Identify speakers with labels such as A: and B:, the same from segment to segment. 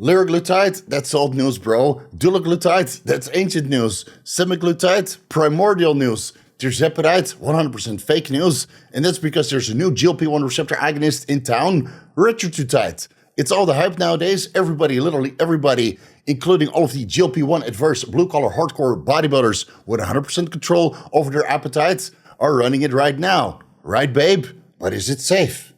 A: Liraglutide, that's old news, bro. Dulaglutide, that's ancient news. Semaglutide, primordial news. Tirzepatide, 100% fake news. And that's because there's a new GLP-1 receptor agonist in town, Retatrutide. It's all the hype nowadays. Everybody, literally everybody, including all of the GLP-1 adverse blue-collar hardcore bodybuilders with 100% control over their appetites, are running it right now. Right, babe? But is it safe?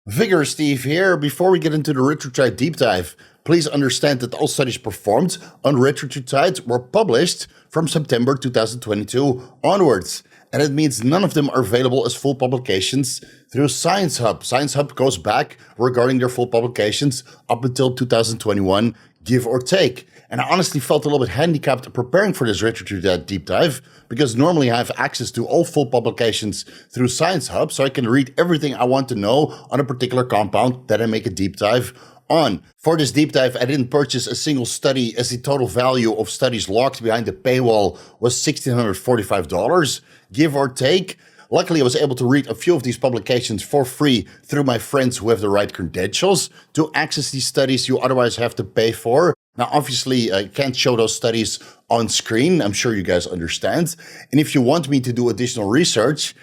A: Vigorous Steve here. Before we get into the Retatrutide deep dive, please understand that all studies performed on Retatrutide were published from September 2022 onwards. And it means none of them are available as full publications through Science Hub. Science Hub goes back regarding their full publications up until 2021, give or take. And I honestly felt a little bit handicapped preparing for this Retatrutide deep dive because normally I have access to all full publications through Science Hub, so I can read everything I want to know on a particular compound that I make a deep dive on. For this deep dive, I didn't purchase a single study as the total value of studies locked behind the paywall was $1,645, give or take. Luckily, I was able to read a few of these publications for free through my friends who have the right credentials to access these studies you otherwise have to pay for. Now, obviously, I can't show those studies on screen. I'm sure you guys understand. And if you want me to do additional research,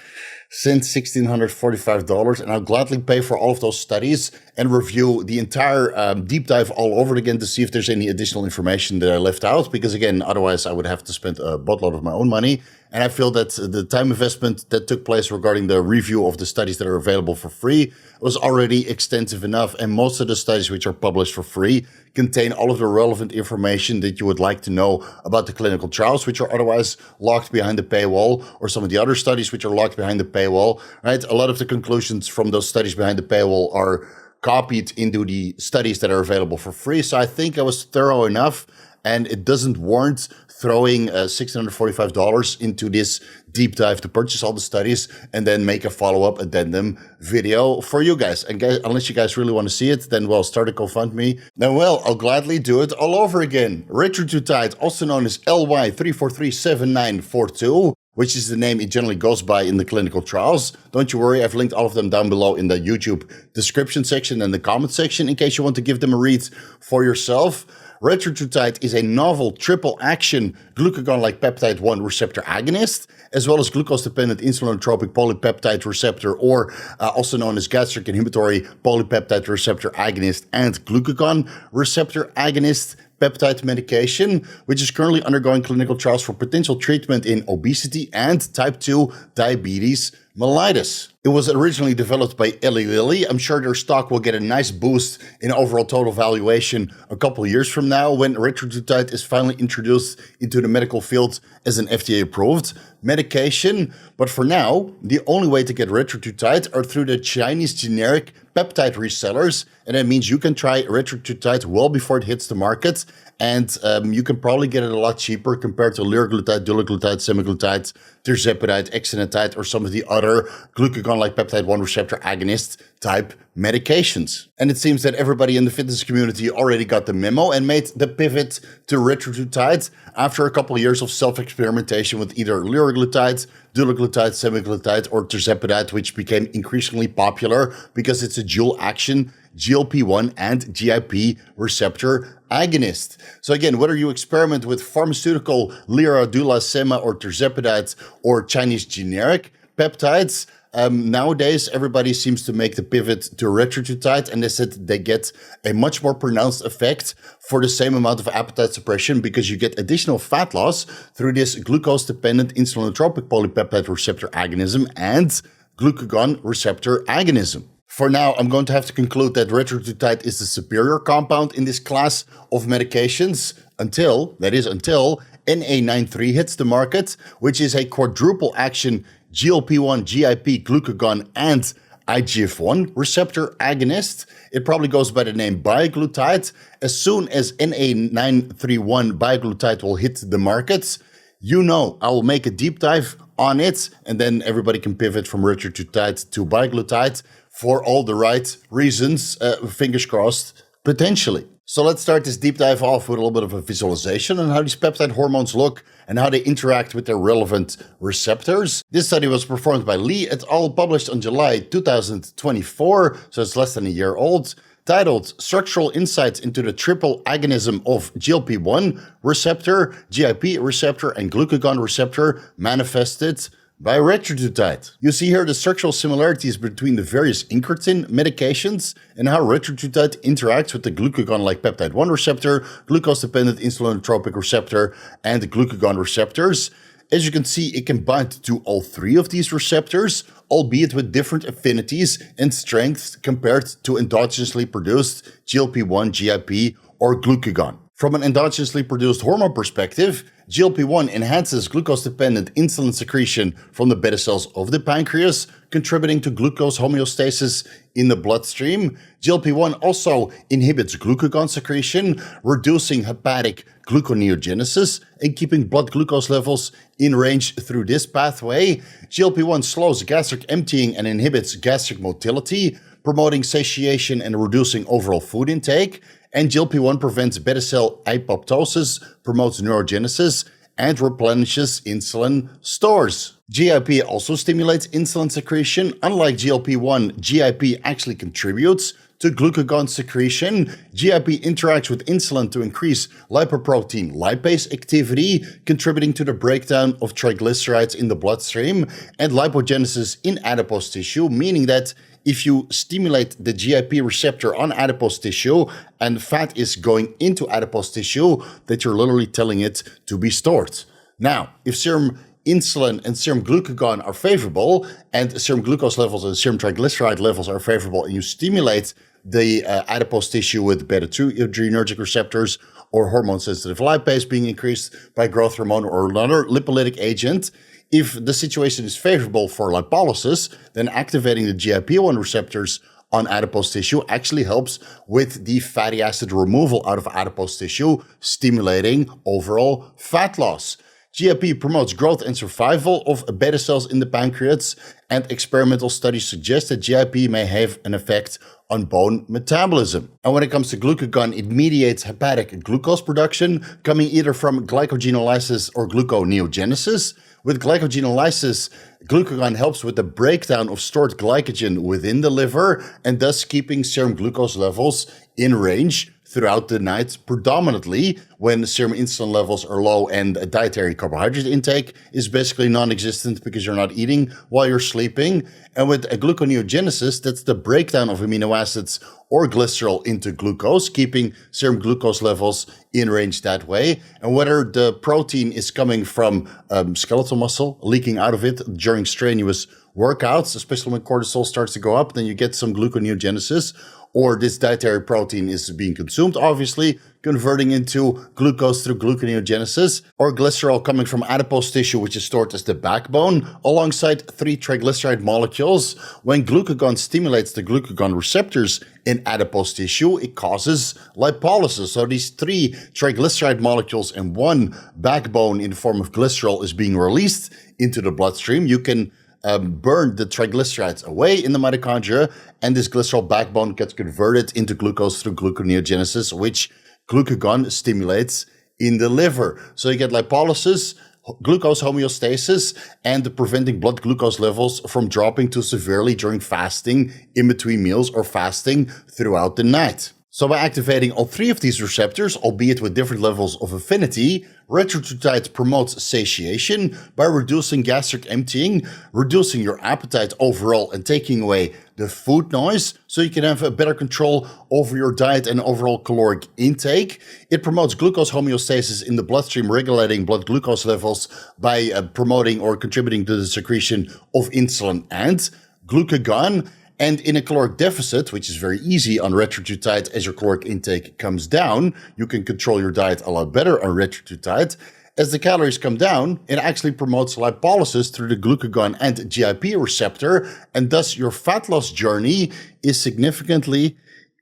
A: send $1,645 and I'll gladly pay for all of those studies and review the entire deep dive all over again to see if there's any additional information that I left out. Because again, otherwise I would have to spend a buttload of my own money. And I feel that the time investment that took place regarding the review of the studies that are available for free was already extensive enough. And most of the studies which are published for free contain all of the relevant information that you would like to know about the clinical trials, which are otherwise locked behind the paywall, or some of the other studies which are locked behind the paywall, right? A lot of the conclusions from those studies behind the paywall are copied into the studies that are available for free. So I think I was thorough enough, and it doesn't warrant throwing $645 into this deep dive to purchase all the studies and then make a follow-up addendum video for you guys. And guys, unless you guys really want to see it, then well, start a GoFundMe. Then well, I'll gladly do it all over again. Retatrutide, also known as LY3437942, which is the name it generally goes by in the clinical trials. Don't you worry, I've linked all of them down below in the YouTube description section and the comment section in case you want to give them a read for yourself. Retatrutide is a novel triple-action glucagon-like peptide-1 receptor agonist, as well as glucose-dependent insulinotropic polypeptide receptor, or also known as gastric inhibitory polypeptide receptor agonist and glucagon receptor agonist peptide medication, which is currently undergoing clinical trials for potential treatment in obesity and type 2 diabetes mellitus. It was originally developed by Eli Lilly. I'm sure their stock will get a nice boost in overall total valuation a couple of years from now when Retatrutide is finally introduced into the medical field as an FDA-approved medication. But for now, the only way to get Retatrutide are through the Chinese generic peptide resellers, and that means you can try Retatrutide well before it hits the market, and you can probably get it a lot cheaper compared to liraglutide, dulaglutide, semaglutide, tirzepatide, exenatide, or some of the other glucagon-like peptide-1 receptor agonist type medications. And it seems that everybody in the fitness community already got the memo and made the pivot to Retatrutide after a couple of years of self-experimentation with either liraglutide, dulaglutide, semaglutide, or tirzepatide, which became increasingly popular because it's a dual-action GLP-1 and GIP receptor agonist. So again, whether you experiment with pharmaceutical lira, dula, sema, or tirzepatide, or Chinese generic peptides, nowadays everybody seems to make the pivot to Retatrutide, and they said they get a much more pronounced effect for the same amount of appetite suppression because you get additional fat loss through this glucose-dependent insulinotropic polypeptide receptor agonism and glucagon receptor agonism. For now, I'm going to have to conclude that Retatrutide is the superior compound in this class of medications until NA93 hits the market, which is a quadruple action GLP-1, GIP, glucagon, and IGF-1 receptor agonist. It probably goes by the name biglutide. As soon as NA931 biglutide will hit the markets, you know I will make a deep dive on it, and then everybody can pivot from Retatrutide to biglutide for all the right reasons, fingers crossed, potentially. So let's start this deep dive off with a little bit of a visualization on how these peptide hormones look and how they interact with their relevant receptors. This study was performed by Lee et al., published on July 2024, so it's less than a year old, titled Structural Insights into the Triple Agonism of GLP-1 Receptor, GIP Receptor, and Glucagon Receptor Manifested by Retatrutide. You see here the structural similarities between the various incretin medications and how Retatrutide interacts with the glucagon-like peptide 1 receptor, glucose-dependent insulinotropic receptor, and the glucagon receptors. As you can see, it can bind to all three of these receptors, albeit with different affinities and strengths compared to endogenously produced GLP-1, GIP, or glucagon. From an endogenously produced hormone perspective, GLP-1 enhances glucose-dependent insulin secretion from the beta cells of the pancreas, contributing to glucose homeostasis in the bloodstream. GLP-1 also inhibits glucagon secretion, reducing hepatic gluconeogenesis and keeping blood glucose levels in range through this pathway. GLP-1 slows gastric emptying and inhibits gastric motility, promoting satiation and reducing overall food intake. And GLP-1 prevents beta cell apoptosis, promotes neurogenesis, and replenishes insulin stores. GIP also stimulates insulin secretion. Unlike GLP-1, GIP actually contributes to glucagon secretion. GIP interacts with insulin to increase lipoprotein lipase activity, contributing to the breakdown of triglycerides in the bloodstream and lipogenesis in adipose tissue, meaning that if you stimulate the GIP receptor on adipose tissue and fat is going into adipose tissue, that you're literally telling it to be stored. Now, if serum insulin and serum glucagon are favorable, and serum glucose levels and serum triglyceride levels are favorable, and you stimulate the adipose tissue with beta-2 adrenergic receptors or hormone-sensitive lipase being increased by growth hormone or another lipolytic agent, if the situation is favorable for lipolysis, then activating the GLP-1 receptors on adipose tissue actually helps with the fatty acid removal out of adipose tissue, stimulating overall fat loss. GIP promotes growth and survival of beta cells in the pancreas, and experimental studies suggest that GIP may have an effect on bone metabolism. And when it comes to glucagon, it mediates hepatic glucose production, coming either from glycogenolysis or gluconeogenesis. With glycogenolysis, glucagon helps with the breakdown of stored glycogen within the liver and thus keeping serum glucose levels in range throughout the night, predominantly when serum insulin levels are low and dietary carbohydrate intake is basically non-existent because you're not eating while you're sleeping. And with a gluconeogenesis, that's the breakdown of amino acids or glycerol into glucose, keeping serum glucose levels in range that way. And whether the protein is coming from skeletal muscle, leaking out of it during strenuous workouts, especially when cortisol starts to go up, then you get some gluconeogenesis, or this dietary protein is being consumed, obviously, converting into glucose through gluconeogenesis, or glycerol coming from adipose tissue, which is stored as the backbone, alongside 3 triglyceride molecules. When glucagon stimulates the glucagon receptors in adipose tissue, it causes lipolysis. So these 3 triglyceride molecules and 1 backbone in the form of glycerol is being released into the bloodstream. You can burn the triglycerides away in the mitochondria, and this glycerol backbone gets converted into glucose through gluconeogenesis, which glucagon stimulates in the liver. So you get lipolysis, glucose homeostasis, and preventing blood glucose levels from dropping too severely during fasting, in between meals, or fasting throughout the night. So by activating all 3 of these receptors, albeit with different levels of affinity, Retatrutide promotes satiation by reducing gastric emptying, reducing your appetite overall, and taking away the food noise so you can have a better control over your diet and overall caloric intake. It promotes glucose homeostasis in the bloodstream, regulating blood glucose levels by promoting or contributing to the secretion of insulin and glucagon. And in a caloric deficit, which is very easy on Retatrutide, as your caloric intake comes down, you can control your diet a lot better on Retatrutide. As the calories come down, it actually promotes lipolysis through the glucagon and GIP receptor, and thus your fat loss journey is significantly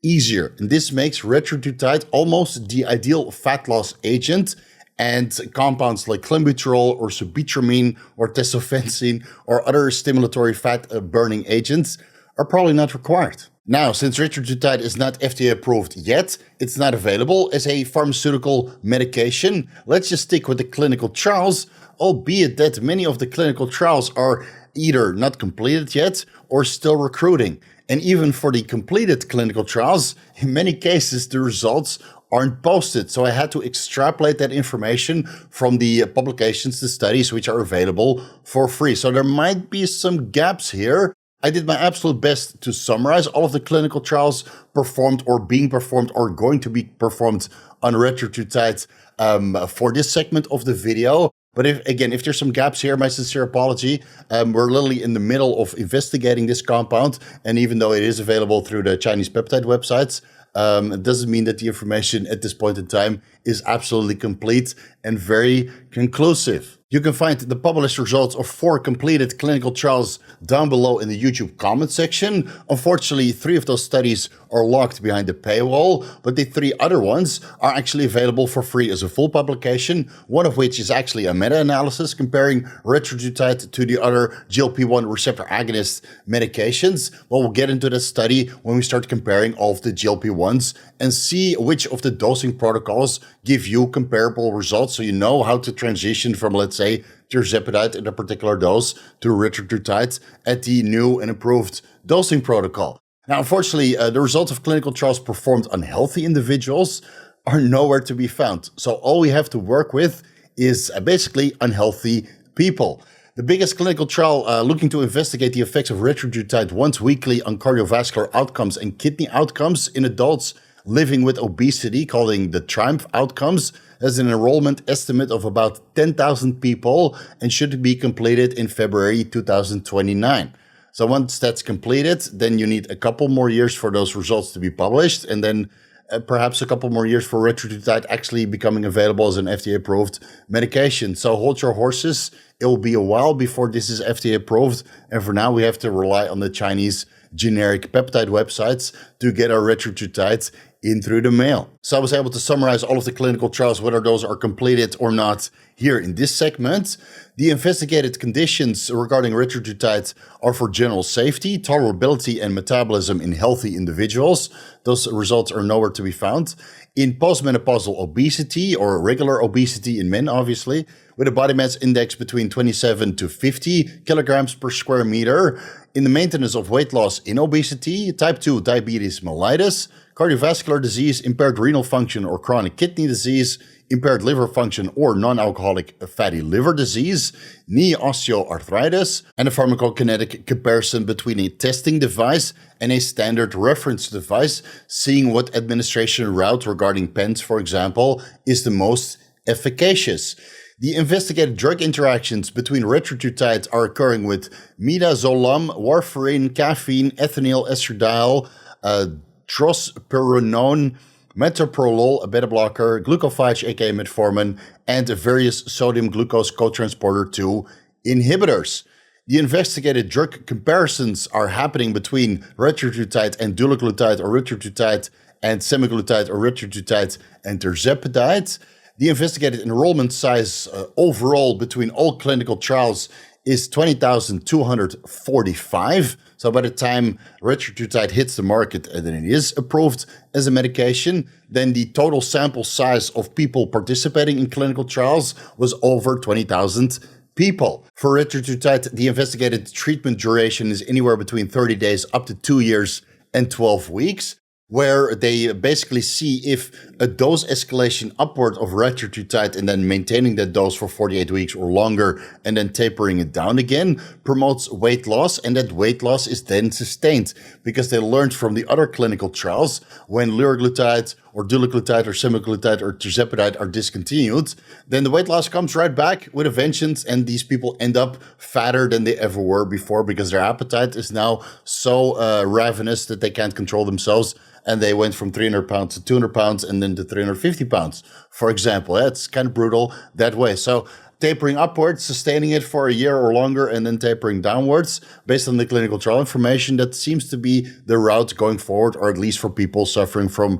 A: easier. And this makes Retatrutide almost the ideal fat loss agent. And compounds like clenbuterol or sibutramine or tesofensine or other stimulatory fat burning agents are probably not required. Now, since Retatrutide is not FDA approved yet, it's not available as a pharmaceutical medication. Let's just stick with the clinical trials, albeit that many of the clinical trials are either not completed yet or still recruiting. And even for the completed clinical trials, in many cases, the results aren't posted. So I had to extrapolate that information from the publications, the studies, which are available for free. So there might be some gaps here. I did my absolute best to summarize all of the clinical trials performed or being performed or going to be performed on Retatrutide for this segment of the video. But if there's some gaps here, my sincere apology. We're literally in the middle of investigating this compound. And even though it is available through the Chinese peptide websites, it doesn't mean that the information at this point in time is absolutely complete and very conclusive. You can find the published results of 4 completed clinical trials down below in the YouTube comment section. Unfortunately, 3 of those studies are locked behind the paywall, but the 3 other ones are actually available for free as a full publication, one of which is actually a meta-analysis comparing Retatrutide to the other GLP-1 receptor agonist medications. Well, we'll get into that study when we start comparing all of the GLP-1s and see which of the dosing protocols give you comparable results so you know how to transition from, let's say, tirzepatide at a particular dose to Retatrutide at the new and improved dosing protocol. Now, unfortunately, the results of clinical trials performed on healthy individuals are nowhere to be found. So all we have to work with is basically unhealthy people. The biggest clinical trial looking to investigate the effects of Retatrutide once weekly on cardiovascular outcomes and kidney outcomes in adults living with obesity, calling the TRIUMPH outcomes, has an enrollment estimate of about 10,000 people and should be completed in February 2029. So once that's completed, then you need a couple more years for those results to be published, and then perhaps a couple more years for Retatrutide actually becoming available as an FDA-approved medication. So hold your horses. It will be a while before this is FDA-approved, and for now we have to rely on the Chinese generic peptide websites to get our Retatrutide in through the mail. So I was able to summarize all of the clinical trials, whether those are completed or not, here in this segment. The investigated conditions regarding Retatrutide are for general safety, tolerability, and metabolism in healthy individuals. Those results are nowhere to be found. In postmenopausal obesity, or regular obesity in men, obviously, with a body mass index between 27 to 50 kilograms per square meter. In the maintenance of weight loss in obesity, type 2 diabetes mellitus, cardiovascular disease, impaired renal function or chronic kidney disease, impaired liver function or non-alcoholic fatty liver disease, knee osteoarthritis, and a pharmacokinetic comparison between a testing device and a standard reference device, seeing what administration route regarding pens, for example, is the most efficacious. The investigated drug interactions between Retatrutide are occurring with midazolam, warfarin, caffeine, ethinyl estradiol, drospirenone, metoprolol, a beta blocker, glucophage, aka metformin, and various sodium glucose cotransporter 2 inhibitors. The investigated drug comparisons are happening between Retatrutide and dulaglutide, or Retatrutide and semaglutide, or Retatrutide and tirzepatide. The investigated enrollment size overall between all clinical trials is 20,245. So by the time Retatrutide hits the market and then it is approved as a medication, then the total sample size of people participating in clinical trials was over 20,000 people. For Retatrutide, the investigated treatment duration is anywhere between 30 days up to 2 years and 12 weeks. Where they basically see if a dose escalation upward of Retatrutide and then maintaining that dose for 48 weeks or longer and then tapering it down again promotes weight loss, and that weight loss is then sustained because they learned from the other clinical trials when liraglutide or dulaglutide or semaglutide or tirzepatide are discontinued, then the weight loss comes right back with a vengeance, and these people end up fatter than they ever were before because their appetite is now so ravenous that they can't control themselves. And they went from 300 pounds to 200 pounds and then to 350 pounds, for example. That's kind of brutal that way. So tapering upwards, sustaining it for a year or longer, and then tapering downwards based on the clinical trial information, that seems to be the route going forward, or at least for people suffering from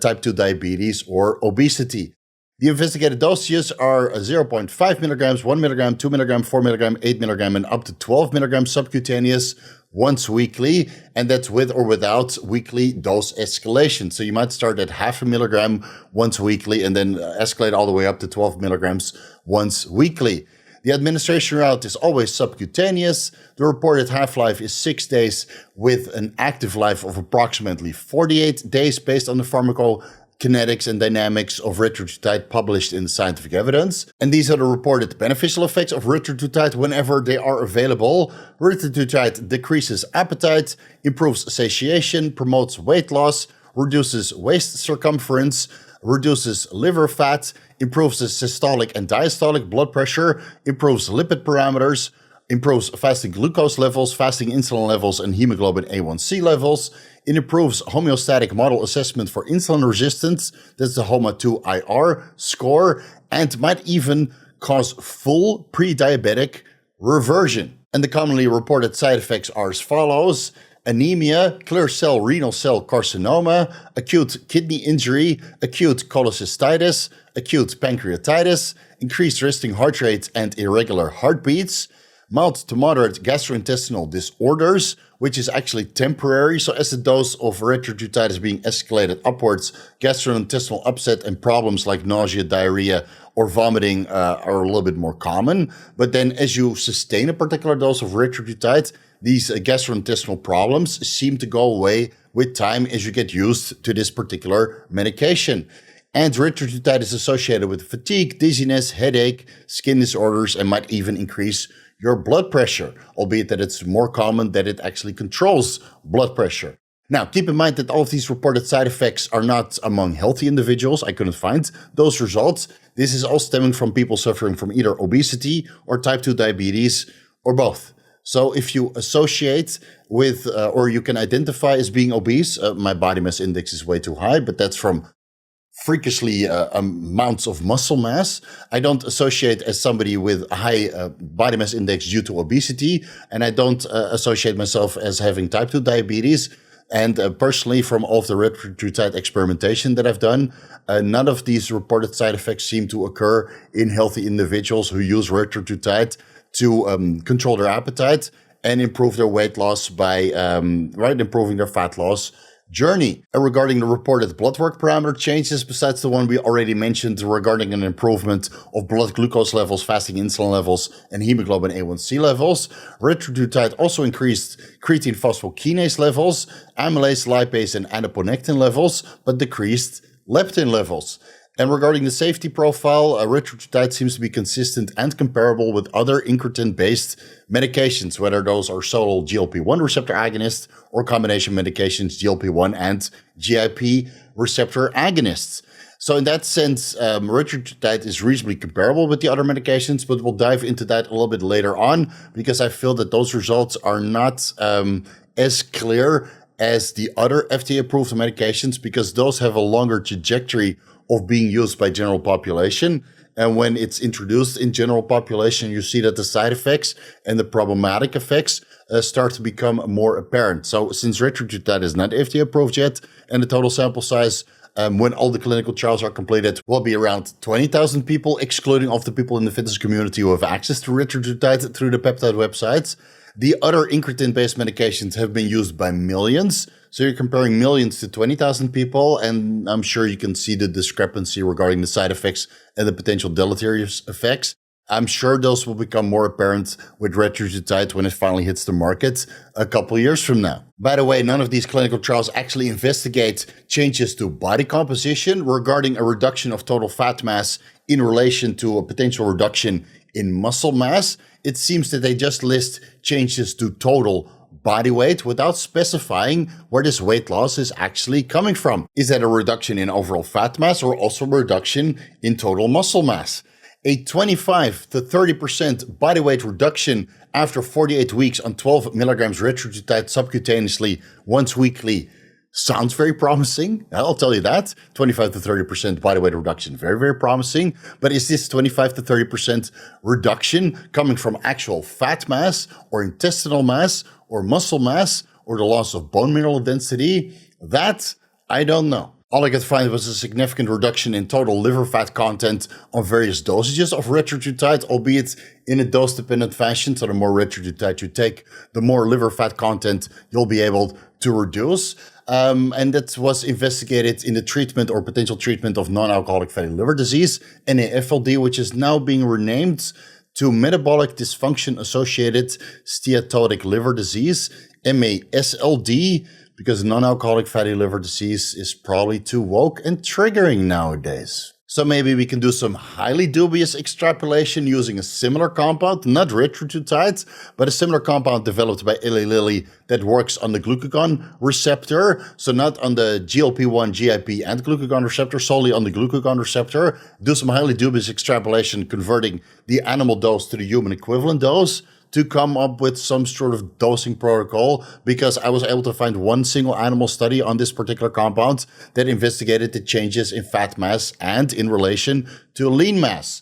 A: type 2 diabetes or obesity. The investigated dosages are 0.5 milligrams, 1 milligram, 2 milligram, 4 milligram, 8 milligram, and up to 12 milligrams subcutaneous once weekly, and that's with or without weekly dose escalation. So you might start at half a milligram once weekly and then escalate all the way up to 12 milligrams once weekly. The administration route is always subcutaneous. The reported half-life is 6 days with an active life of approximately 48 days based on the pharmacokinetics and dynamics of retatrutide published in the scientific evidence. And these are the reported beneficial effects of retatrutide whenever they are available. Retatrutide decreases appetite, improves satiation, promotes weight loss, reduces waist circumference, reduces liver fat, improves the systolic and diastolic blood pressure, improves lipid parameters, improves fasting glucose levels, fasting insulin levels, and hemoglobin A1C levels. It improves homeostatic model assessment for insulin resistance, that's the HOMA2IR score, and might even cause full pre-diabetic reversion. And the commonly reported side effects are as follows: anemia, clear cell renal cell carcinoma, acute kidney injury, acute cholecystitis, acute pancreatitis, increased resting heart rate and irregular heartbeats, mild to moderate gastrointestinal disorders, which is actually temporary. So as the dose of retatrutide is being escalated upwards, gastrointestinal upset and problems like nausea, diarrhea, or vomiting are a little bit more common. But then as you sustain a particular dose of retatrutide, these gastrointestinal problems seem to go away with time as you get used to this particular medication. And retatrutide is associated with fatigue, dizziness, headache, skin disorders, and might even increase your blood pressure, albeit that it's more common that it actually controls blood pressure. Now, keep in mind that all of these reported side effects are not among healthy individuals. I couldn't find those results. This is all stemming from people suffering from either obesity or type 2 diabetes or both. So if you associate with or you can identify as being obese, my body mass index is way too high, but that's from freakishly amounts of muscle mass. I don't associate as somebody with a high body mass index due to obesity, and I don't associate myself as having type 2 diabetes. And personally, from all of the retatrutide experimentation that I've done, none of these reported side effects seem to occur in healthy individuals who use retatrutide to control their appetite and improve their weight loss by improving their fat loss journey. And regarding the reported blood work parameter changes, besides the one we already mentioned regarding an improvement of blood glucose levels, fasting insulin levels, and hemoglobin A1C levels, retatrutide also increased creatine phosphokinase levels, amylase, lipase, and adiponectin levels, but decreased leptin levels. And regarding the safety profile, retatrutide seems to be consistent and comparable with other incretin-based medications, whether those are solo GLP-1 receptor agonists or combination medications GLP-1 and GIP receptor agonists. So in that sense, retatrutide is reasonably comparable with the other medications, but we'll dive into that a little bit later on because I feel that those results are not as clear as the other FDA-approved medications because those have a longer trajectory of being used by general population. And when it's introduced in general population, you see that the side effects and the problematic effects start to become more apparent. So since retatrutide is not FDA approved yet, and the total sample size when all the clinical trials are completed will be around 20,000 people, excluding of the people in the fitness community who have access to retatrutide through the peptide websites. The other incretin-based medications have been used by millions. So you're comparing millions to 20,000 people, and I'm sure you can see the discrepancy regarding the side effects and the potential deleterious effects. I'm sure those will become more apparent with retatrutide when it finally hits the market a couple years from now. By the way, none of these clinical trials actually investigate changes to body composition regarding a reduction of total fat mass in relation to a potential reduction in muscle mass. It seems that they just list changes to total body weight without specifying where this weight loss is actually coming from. Is that a reduction in overall fat mass or also a reduction in total muscle mass? A 25 to 30% body weight reduction after 48 weeks on 12 milligrams retatrutide subcutaneously once weekly sounds very promising. I'll tell you that. 25 to 30% body weight reduction, very, very promising. But is this 25 to 30% reduction coming from actual fat mass or intestinal mass or muscle mass or the loss of bone mineral density? That I don't know. All I could find was a significant reduction in total liver fat content on various dosages of retatrutide, albeit in a dose-dependent fashion. So the more retatrutide you take, the more liver fat content you'll be able to reduce. And that was investigated in the treatment or potential treatment of non-alcoholic fatty liver disease, NAFLD, which is now being renamed to metabolic dysfunction-associated steatotic liver disease, MASLD, because non-alcoholic fatty liver disease is probably too woke and triggering nowadays. So maybe we can do some highly dubious extrapolation using a similar compound, not retatrutide, but a similar compound developed by Eli Lilly that works on the glucagon receptor. So not on the GLP-1, GIP, and glucagon receptor, solely on the glucagon receptor. Do some highly dubious extrapolation converting the animal dose to the human equivalent dose to come up with some sort of dosing protocol, because I was able to find one single animal study on this particular compound that investigated the changes in fat mass and in relation to lean mass.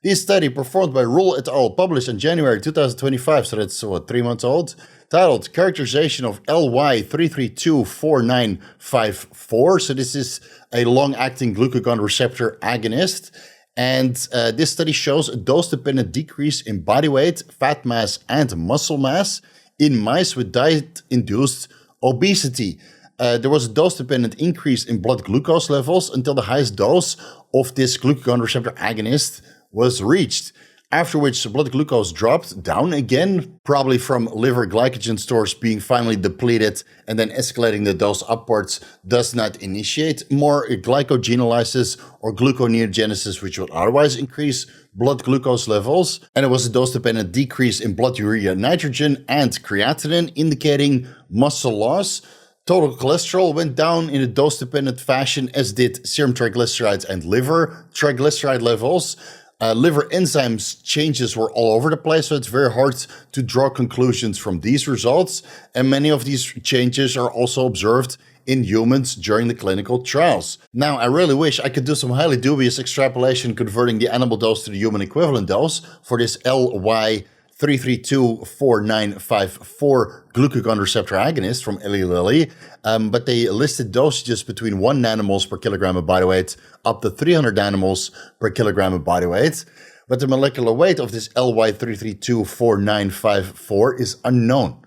A: This study, performed by Rule et al., published in January 2025, so that's 3 months old, titled Characterization of LY3324954. So this is a long-acting glucagon receptor agonist. And this study shows a dose-dependent decrease in body weight, fat mass, and muscle mass in mice with diet-induced obesity. There was a dose-dependent increase in blood glucose levels until the highest dose of this glucagon receptor agonist was reached, after which blood glucose dropped down again, probably from liver glycogen stores being finally depleted, and then escalating the dose upwards does not initiate more glycogenolysis or gluconeogenesis, which would otherwise increase blood glucose levels. And it was a dose-dependent decrease in blood urea nitrogen and creatinine, indicating muscle loss. Total cholesterol went down in a dose-dependent fashion, as did serum triglycerides and liver triglyceride levels. Liver enzymes changes were all over the place, so it's very hard to draw conclusions from these results. And many of these changes are also observed in humans during the clinical trials. Now, I really wish I could do some highly dubious extrapolation converting the animal dose to the human equivalent dose for this LY3324954 glucagon receptor agonist from Eli Lilly, but they listed dosages between 1 nanomoles per kilogram of body weight up to 300 nanomoles per kilogram of body weight. But the molecular weight of this LY3324954 is unknown.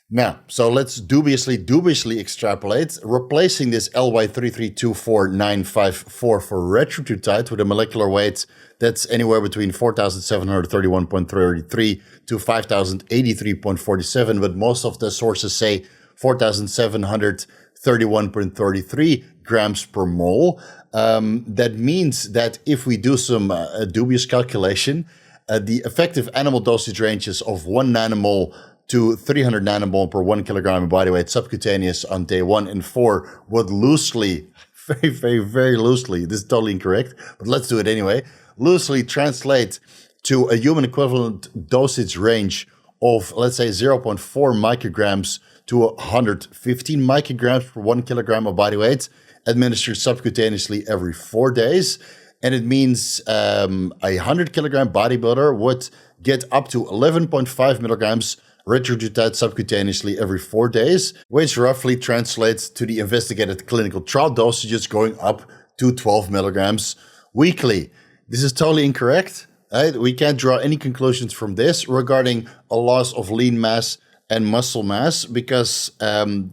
A: Now, so let's dubiously extrapolate, replacing this LY3324954 for retatrutide with a molecular weight that's anywhere between 4,731.33 to 5,083.47, but most of the sources say 4,731.33 grams per mole. That means that if we do some dubious calculation, the effective animal dosage ranges of 1 nanomole to 300 nanomole per 1 kilogram of body weight subcutaneous on day 1 and 4 would loosely, very loosely, this is totally incorrect, but let's do it anyway, loosely translate to a human equivalent dosage range of, let's say, 0.4 micrograms to 115 micrograms per 1 kilogram of body weight, administered subcutaneously every 4 days. And it means a 100 kilogram bodybuilder would get up to 11.5 milligrams retatrutide subcutaneously every 4 days, which roughly translates to the investigated clinical trial dosages going up to 12 milligrams weekly. This is totally incorrect. Right? We can't draw any conclusions from this regarding a loss of lean mass and muscle mass, because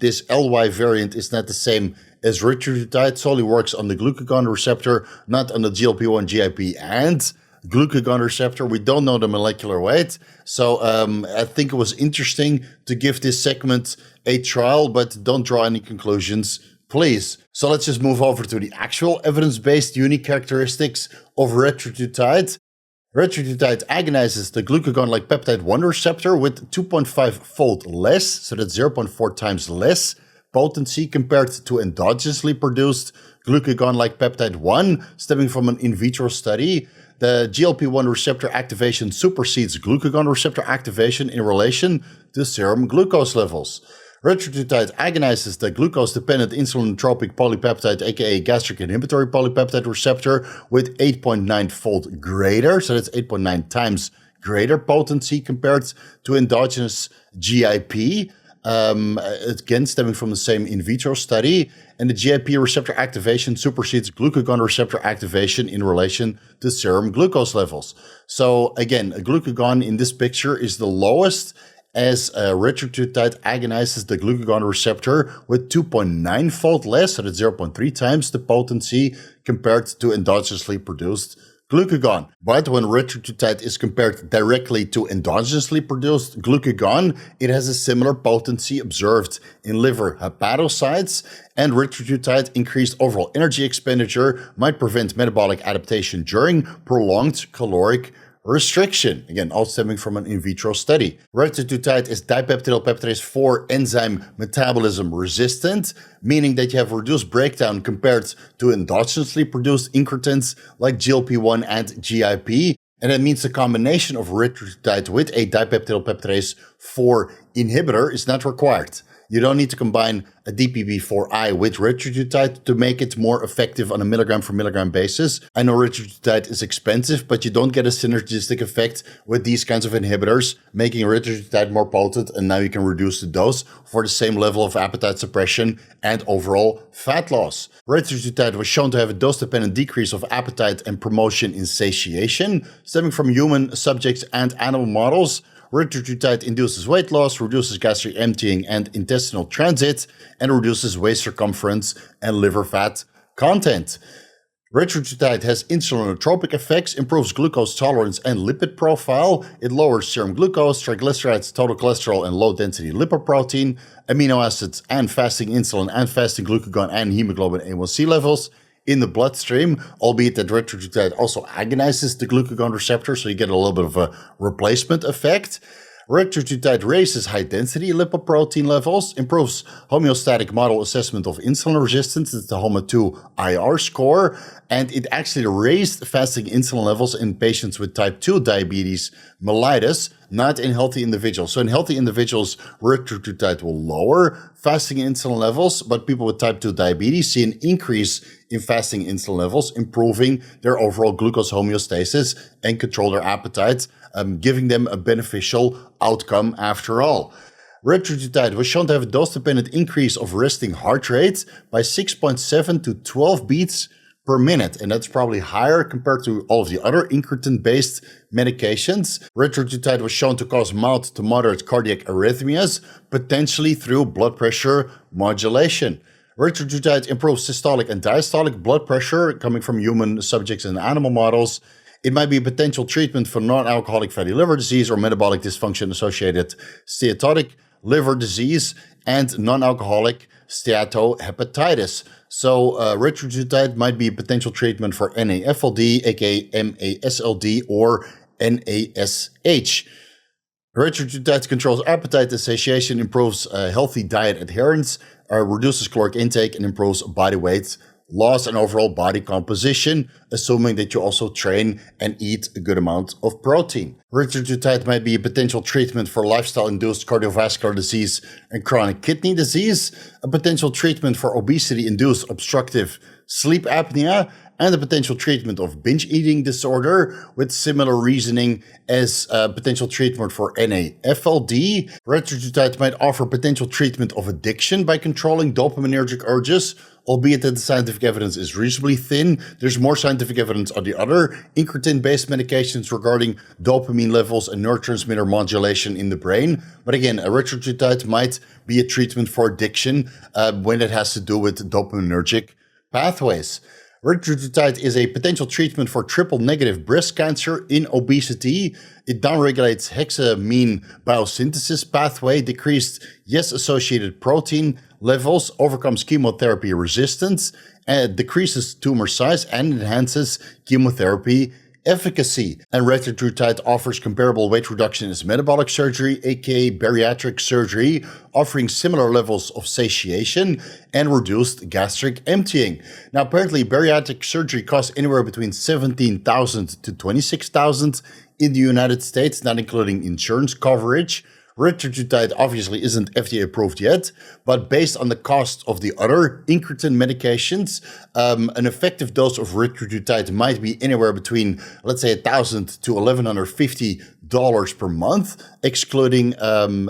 A: this LY variant is not the same as retatrutide, solely works on the glucagon receptor, not on the GLP-1, GIP, and glucagon receptor. We don't know the molecular weight. So I think it was interesting to give this segment a trial, but don't draw any conclusions, please. So let's just move over to the actual evidence-based unique characteristics of retatrutide. Retatrutide agonizes the glucagon-like peptide 1 receptor with 2.5-fold less, so that's 0.4 times less potency compared to endogenously produced glucagon-like peptide 1 stemming from an in vitro study. The GLP-1 receptor activation supersedes glucagon receptor activation in relation to serum glucose levels. Retatrutide agonizes the glucose-dependent insulin-tropic polypeptide, aka gastric inhibitory polypeptide receptor, with 8.9-fold greater, so that's 8.9 times greater potency compared to endogenous GIP. again stemming from the same in vitro study. And the GLP receptor activation supersedes glucagon receptor activation in relation to serum glucose levels. So again, a glucagon in this picture is the lowest, as retatrutide agonizes the glucagon receptor with 2.9-fold less, so that's 0.3 times the potency compared to endogenously produced glucagon. But when retatrutide is compared directly to endogenously produced glucagon, it has a similar potency observed in liver hepatocytes, and retatrutide increased overall energy expenditure might prevent metabolic adaptation during prolonged caloric restriction, again, all stemming from an in vitro study. Retatrutide is dipeptidylpeptidase 4 enzyme metabolism resistant, meaning that you have reduced breakdown compared to endogenously produced incretins like GLP-1 and GIP. And that means the combination of retatrutide with a dipeptidylpeptidase 4 inhibitor is not required. You don't need to combine a DPP-4I with retatrutide to make it more effective on a milligram for milligram basis. I know retatrutide is expensive, but you don't get a synergistic effect with these kinds of inhibitors, making retatrutide more potent, and now you can reduce the dose for the same level of appetite suppression and overall fat loss. Retatrutide was shown to have a dose-dependent decrease of appetite and promotion in satiation, stemming from human subjects and animal models. Retatrutide induces weight loss, reduces gastric emptying and intestinal transit, and reduces waist circumference and liver fat content. Retatrutide has insulinotropic effects, improves glucose tolerance and lipid profile. It lowers serum glucose, triglycerides, total cholesterol, and low-density lipoprotein, amino acids, and fasting insulin and fasting glucagon and hemoglobin A1C levels in the bloodstream, albeit that retatrutide also agonizes the glucagon receptor, so you get a little bit of a replacement effect. Retatrutide raises high-density lipoprotein levels, improves homeostatic model assessment of insulin resistance, it's the HOMA2 IR score, and it actually raised fasting insulin levels in patients with type 2 diabetes mellitus, not in healthy individuals. So in healthy individuals, retatrutide will lower fasting insulin levels, but people with type 2 diabetes see an increase in fasting insulin levels, improving their overall glucose homeostasis and control their appetite, giving them a beneficial outcome after all. Retatrutide was shown to have a dose-dependent increase of resting heart rate by 6.7 to 12 beats per minute, and that's probably higher compared to all of the other incretin-based medications. Retatrutide was shown to cause mild to moderate cardiac arrhythmias, potentially through blood pressure modulation. Retatrutide improves systolic and diastolic blood pressure coming from human subjects and animal models. It might be a potential treatment for non-alcoholic fatty liver disease or metabolic dysfunction-associated steatotic liver disease and non-alcoholic steatohepatitis. So retatrutide might be a potential treatment for NAFLD, aka MASLD, or NASH. Retatrutide controls appetite and satiation, improves healthy diet adherence, reduces caloric intake, and improves body weight loss and overall body composition, assuming that you also train and eat a good amount of protein. Retatrutide might be a potential treatment for lifestyle-induced cardiovascular disease and chronic kidney disease, a potential treatment for obesity-induced obstructive sleep apnea, and a potential treatment of binge eating disorder with similar reasoning as a potential treatment for NAFLD. Retatrutide might offer potential treatment of addiction by controlling dopaminergic urges, albeit that the scientific evidence is reasonably thin. There's more scientific evidence on the other incretin-based medications regarding dopamine levels and neurotransmitter modulation in the brain. But again, a retatrutide might be a treatment for addiction when it has to do with dopaminergic pathways. Retatrutide is a potential treatment for triple-negative breast cancer in obesity. It downregulates hexamine biosynthesis pathway, decreased yes-associated protein levels, overcomes chemotherapy resistance, and decreases tumor size and enhances chemotherapy efficacy. And retatrutide offers comparable weight reduction as metabolic surgery, aka bariatric surgery, offering similar levels of satiation and reduced gastric emptying. Now, apparently, bariatric surgery costs anywhere between $17,000 to $26,000 in the United States, not including insurance coverage. Retatrutide obviously isn't FDA approved yet, but based on the cost of the other incretin medications, an effective dose of retatrutide might be anywhere between, let's say, $1,000 to $1,150 per month, excluding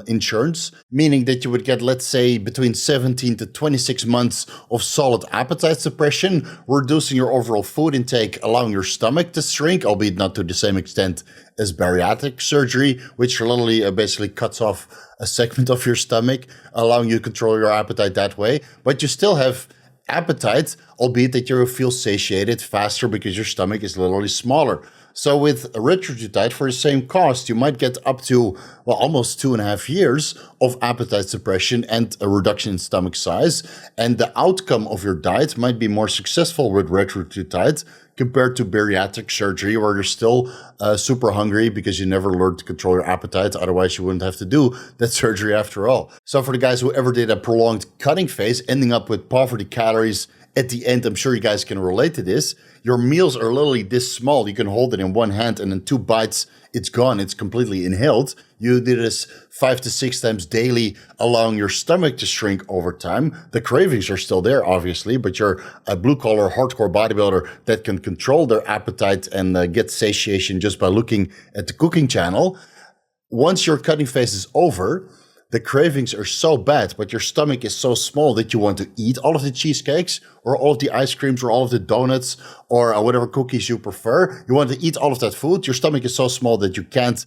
A: insurance, meaning that you would get, let's say, between 17 to 26 months of solid appetite suppression, reducing your overall food intake, allowing your stomach to shrink, albeit not to the same extent as bariatric surgery, which literally basically cuts off a segment of your stomach, allowing you to control your appetite that way. But you still have appetite, albeit that you feel satiated faster because your stomach is literally smaller. So with retatrutide, for the same cost, you might get up to, well, almost 2.5 years of appetite suppression and a reduction in stomach size. And the outcome of your diet might be more successful with retatrutide compared to bariatric surgery, where you're still super hungry because you never learned to control your appetite. Otherwise, you wouldn't have to do that surgery after all. So for the guys who ever did a prolonged cutting phase, ending up with poverty calories at the end, I'm sure you guys can relate to this. Your meals are literally this small. You can hold it in one hand and in 2 bites, it's gone. It's completely inhaled. You do this 5 to 6 times daily, allowing your stomach to shrink over time. The cravings are still there, obviously, but you're a blue-collar, hardcore bodybuilder that can control their appetite and get satiation just by looking at the cooking channel. Once your cutting phase is over, the cravings are so bad, but your stomach is so small that you want to eat all of the cheesecakes or all of the ice creams or all of the donuts or whatever cookies you prefer. You want to eat all of that food. Your stomach is so small that you can't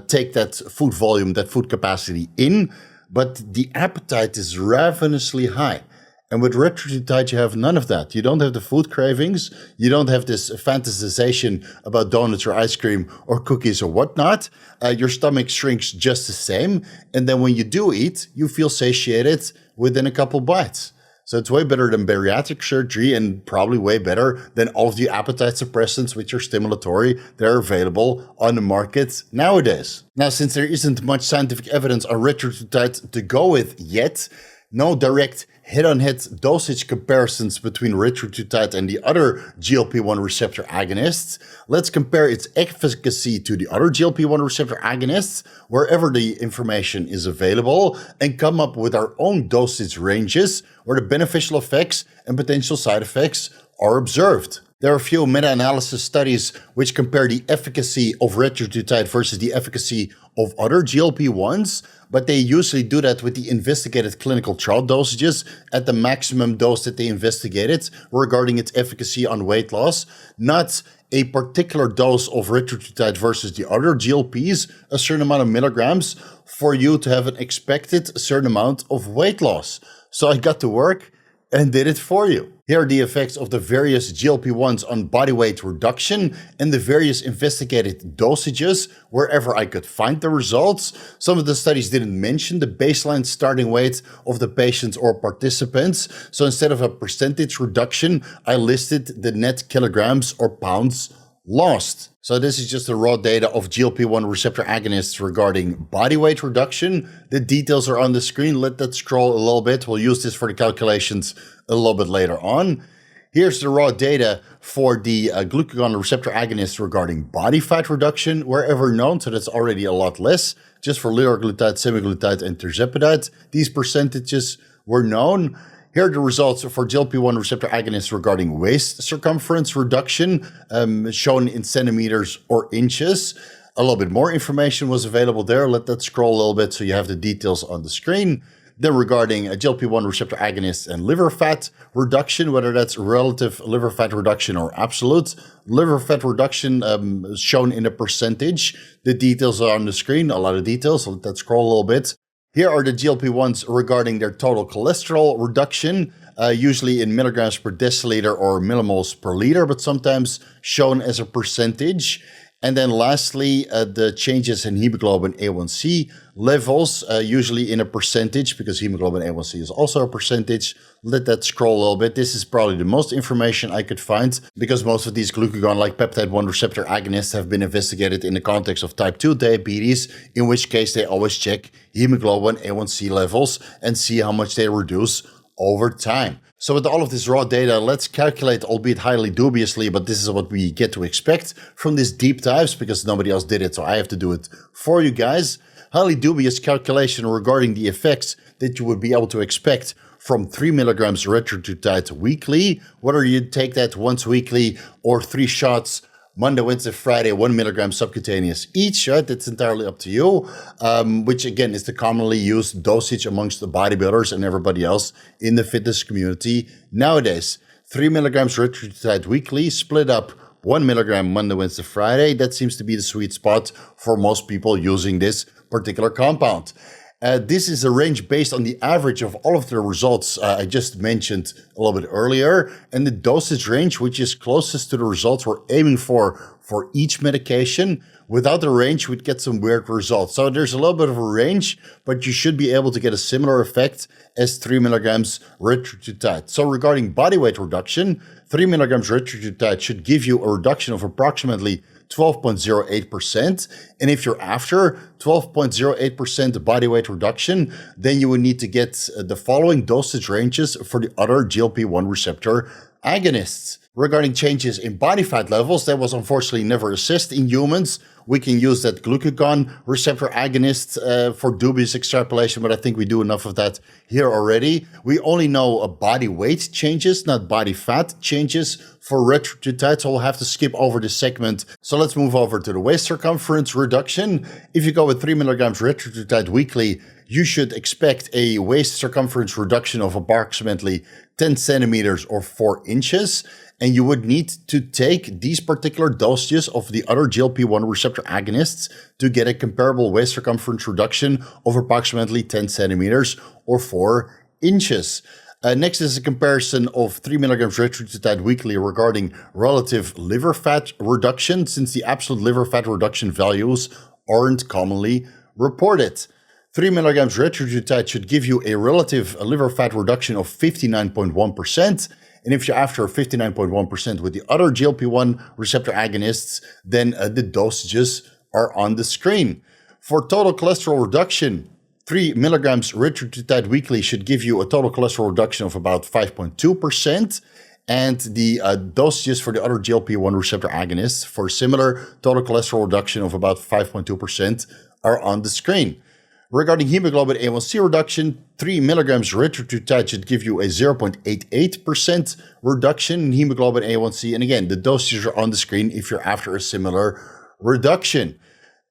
A: take that food volume, that food capacity in, but the appetite is ravenously high. And with retatrutide, you have none of that. You don't have the food cravings. You don't have this fantasization about donuts or ice cream or cookies or whatnot. Your stomach shrinks just the same. And then when you do eat, you feel satiated within a couple bites. So it's way better than bariatric surgery and probably way better than all of the appetite suppressants, which are stimulatory. They're available on the market nowadays. Now, since there isn't much scientific evidence on retatrutide to go with yet, no direct head-on-head dosage comparisons between retatrutide and the other GLP-1 receptor agonists. Let's compare its efficacy to the other GLP-1 receptor agonists wherever the information is available and come up with our own dosage ranges where the beneficial effects and potential side effects are observed. There are a few meta-analysis studies which compare the efficacy of retatrutide versus the efficacy of other GLP-1s, but they usually do that with the investigated clinical trial dosages at the maximum dose that they investigated regarding its efficacy on weight loss, not a particular dose of retatrutide versus the other GLPs, a certain amount of milligrams, for you to have an expected certain amount of weight loss. So I got to work and did it for you. Here are the effects of the various GLP-1s on body weight reduction and the various investigated dosages wherever I could find the results. Some of the studies didn't mention the baseline starting weight of the patients or participants. So instead of a percentage reduction, I listed the net kilograms or pounds lost. So this is just the raw data of GLP-1 receptor agonists regarding body weight reduction. The details are on the screen. Let that scroll a little bit. We'll use this for the calculations a little bit later on. Here's the raw data for the glucagon receptor agonists regarding body fat reduction wherever known. So that's already a lot less. Just for liraglutide, semaglutide, and tirzepatide, these percentages were known. Here are the results for GLP-1 receptor agonists regarding waist circumference reduction, shown in centimeters or inches. A little bit more information was available there. Let that scroll a little bit so you have the details on the screen. Then regarding GLP-1 receptor agonists and liver fat reduction, whether that's relative liver fat reduction or absolute liver fat reduction, shown in a percentage. The details are on the screen, a lot of details. So let that scroll a little bit. Here are the GLP-1s regarding their total cholesterol reduction, usually in milligrams per deciliter or millimoles per liter, but sometimes shown as a percentage. And then lastly, the changes in hemoglobin A1C levels, usually in a percentage, because hemoglobin A1C is also a percentage. Let that scroll a little bit. This is probably the most information I could find, because most of these glucagon-like peptide-1 receptor agonists have been investigated in the context of type 2 diabetes, in which case they always check hemoglobin A1C levels and see how much they reduce over time. So with all of this raw data, let's calculate, albeit highly dubiously, but this is what we get to expect from these deep dives because nobody else did it, so I have to do it for you guys. Highly dubious calculation regarding the effects that you would be able to expect from 3 milligrams retatrutide weekly, whether you take that once weekly or 3 shots Monday, Wednesday, Friday, 1 milligram subcutaneous each, right? That's entirely up to you, which again is the commonly used dosage amongst the bodybuilders and everybody else in the fitness community nowadays. 3 milligrams retatrutide weekly, split up 1 milligram Monday, Wednesday, Friday. That seems to be the sweet spot for most people using this particular compound. This is a range based on the average of all of the results I just mentioned a little bit earlier, and the dosage range, which is closest to the results we're aiming for each medication. Without the range, we'd get some weird results. So there's a little bit of a range, but you should be able to get a similar effect as 3 milligrams retatrutide. So regarding body weight reduction, 3 milligrams retatrutide should give you a reduction of approximately 12.08%. And if you're after 12.08% body weight reduction, then you would need to get the following dosage ranges for the other GLP-1 receptor agonists. Regarding changes in body fat levels, that was unfortunately never assessed in humans. We can use that glucagon receptor agonist for dubious extrapolation, but I think we do enough of that here already. We only know body weight changes, not body fat changes for retatrutide, so we'll have to skip over this segment. So let's move over to the waist circumference reduction. If you go with 3 milligrams retatrutide weekly, you should expect a waist circumference reduction of approximately 10 centimeters or 4 inches. And you would need to take these particular dosages of the other GLP-1 receptor agonists to get a comparable waist circumference reduction of approximately 10 centimeters or 4 inches. Next is a comparison of 3 milligrams retatrutide weekly regarding relative liver fat reduction, since the absolute liver fat reduction values aren't commonly reported. 3 milligrams retatrutide should give you a relative liver fat reduction of 59.1%. And if you're after 59.1% with the other GLP-1 receptor agonists, then the dosages are on the screen. For total cholesterol reduction, 3 milligrams retatrutide weekly should give you a total cholesterol reduction of about 5.2%. And the dosages for the other GLP-1 receptor agonists for similar total cholesterol reduction of about 5.2% are on the screen. Regarding hemoglobin A1C reduction, 3 milligrams retatrutide should give you a 0.88% reduction in hemoglobin A1C. And again, the dosages are on the screen if you're after a similar reduction.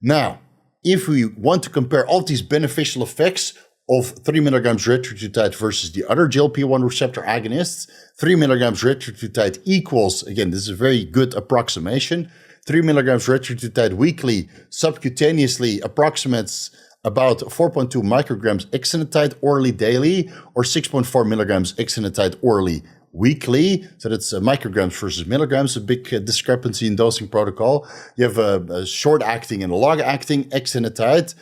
A: Now, if we want to compare all these beneficial effects of 3 milligrams retatrutide versus the other GLP-1 receptor agonists, 3 milligrams retatrutide equals, again, this is a very good approximation, 3 milligrams retatrutide weekly subcutaneously approximates about 4.2 micrograms exenatide orally daily or 6.4 milligrams exenatide orally weekly. So that's micrograms versus milligrams, a big discrepancy in dosing protocol. You have a short-acting and a long-acting exenatide.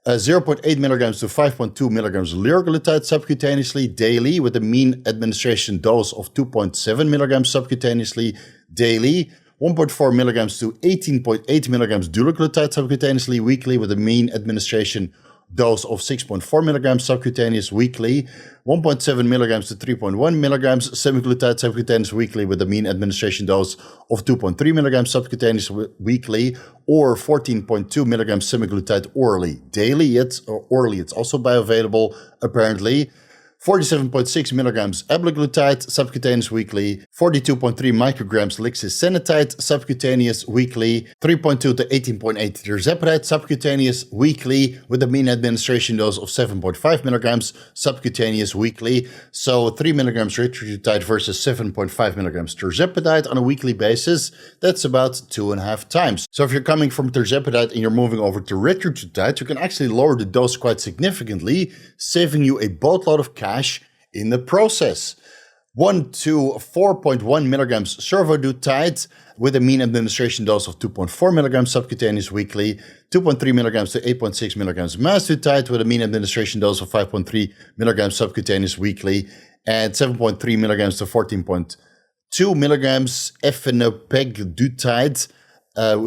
A: 0.8 milligrams to 5.2 milligrams liraglutide subcutaneously daily with a mean administration dose of 2.7 milligrams subcutaneously daily. 1.4 milligrams to 18.8 milligrams dulaglutide subcutaneously weekly with a mean administration dose of 6.4 milligrams subcutaneous weekly. 1.7 milligrams to 3.1 milligrams semaglutide subcutaneous weekly with a mean administration dose of 2.3 milligrams subcutaneous weekly, or 14.2 milligrams semaglutide orally daily. It's also bioavailable apparently. 47.6 milligrams abliglutide subcutaneous weekly, 42.3 micrograms lixisenatide subcutaneous weekly, 3.2 to 18.8 tirzepatide subcutaneous weekly with a mean administration dose of 7.5 milligrams subcutaneous weekly. So 3 milligrams retatrutide versus 7.5 milligrams tirzepatide on a weekly basis, that's about 2.5 times. So if you're coming from tirzepatide and you're moving over to retatrutide, you can actually lower the dose quite significantly, saving you a boatload of cash in the process. 1 to 4.1 milligrams survodutide with a mean administration dose of 2.4 milligrams subcutaneous weekly, 2.3 milligrams to 8.6 milligrams mazdutide with a mean administration dose of 5.3 milligrams subcutaneous weekly, and 7.3 milligrams to 14.2 milligrams efinopegdutide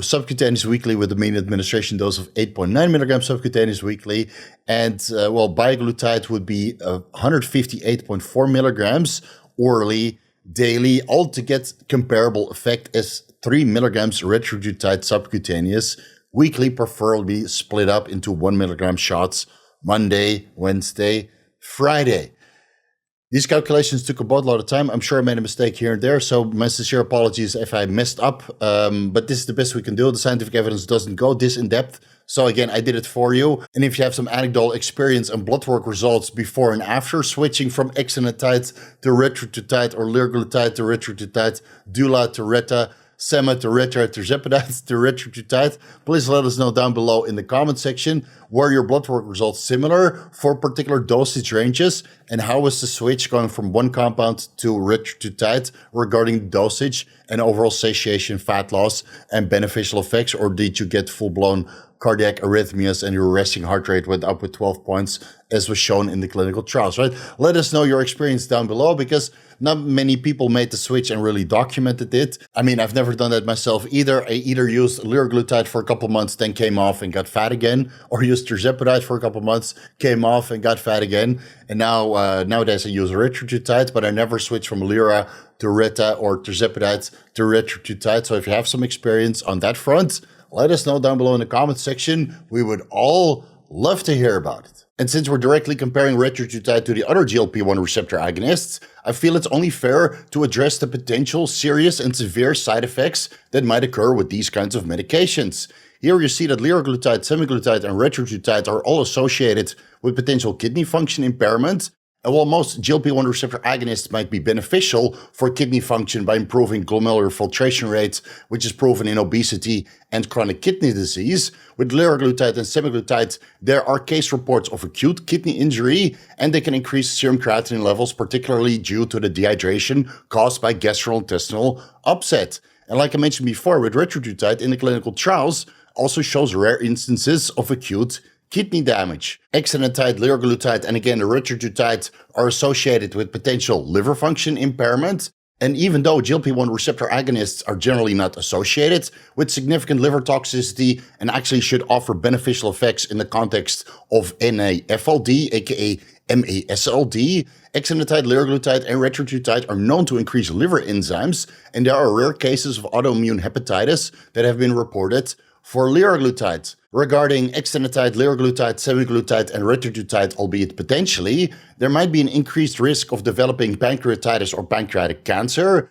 A: subcutaneous weekly with a mean administration dose of 8.9 milligrams subcutaneous weekly. And biglutide would be 158.4 milligrams orally, daily, all to get comparable effect as 3 milligrams Retatrutide subcutaneous, weekly, preferably split up into 1 milligram shots, Monday, Wednesday, Friday. These calculations took a boatload of time. I'm sure I made a mistake here and there, so my sincere apologies if I messed up, but this is the best we can do. The scientific evidence doesn't go this in depth. So again, I did it for you. And if you have some anecdotal experience and blood work results before and after switching from exenatide to retatrutide or liraglutide to retatrutide, dula to reta, sema to reta, tirzepatide to retatrutide, please let us know down below in the comment section. Were your blood work results similar for particular dosage ranges? And how was the switch going from one compound to retatrutide regarding dosage and overall satiation, fat loss, and beneficial effects? Or did you get full-blown cardiac arrhythmias and your resting heart rate went up with 12 points as was shown in the clinical trials, right? Let us know your experience down below because not many people made the switch and really documented it. I mean, I've never done that myself either. I either used liraglutide for a couple months, then came off and got fat again, or used tirzepatide for a couple months, came off and got fat again. And now nowadays I use retatrutide, but I never switch from lira to reta or tirzepatide to retatrutide. So if you have some experience on that front, let us know down below in the comments section. We would all love to hear about it. And since we're directly comparing retatrutide to the other GLP-1 receptor agonists, I feel it's only fair to address the potential serious and severe side effects that might occur with these kinds of medications. Here you see that liraglutide, semaglutide, and retatrutide are all associated with potential kidney function impairment. And while most GLP-1 receptor agonists might be beneficial for kidney function by improving glomerular filtration rates, which is proven in obesity and chronic kidney disease, with liraglutide and semaglutide, there are case reports of acute kidney injury, and they can increase serum creatinine levels, particularly due to the dehydration caused by gastrointestinal upset. And like I mentioned before, with retatrutide in the clinical trials, also shows rare instances of acute kidney damage. Exenatide, liraglutide, and again, the retatrutide are associated with potential liver function impairment. And even though GLP-1 receptor agonists are generally not associated with significant liver toxicity and actually should offer beneficial effects in the context of NAFLD, aka MASLD, exenatide, liraglutide, and retatrutide are known to increase liver enzymes, and there are rare cases of autoimmune hepatitis that have been reported for liraglutide. Regarding exenatide, liraglutide, semaglutide, and retatrutide, albeit potentially, there might be an increased risk of developing pancreatitis or pancreatic cancer.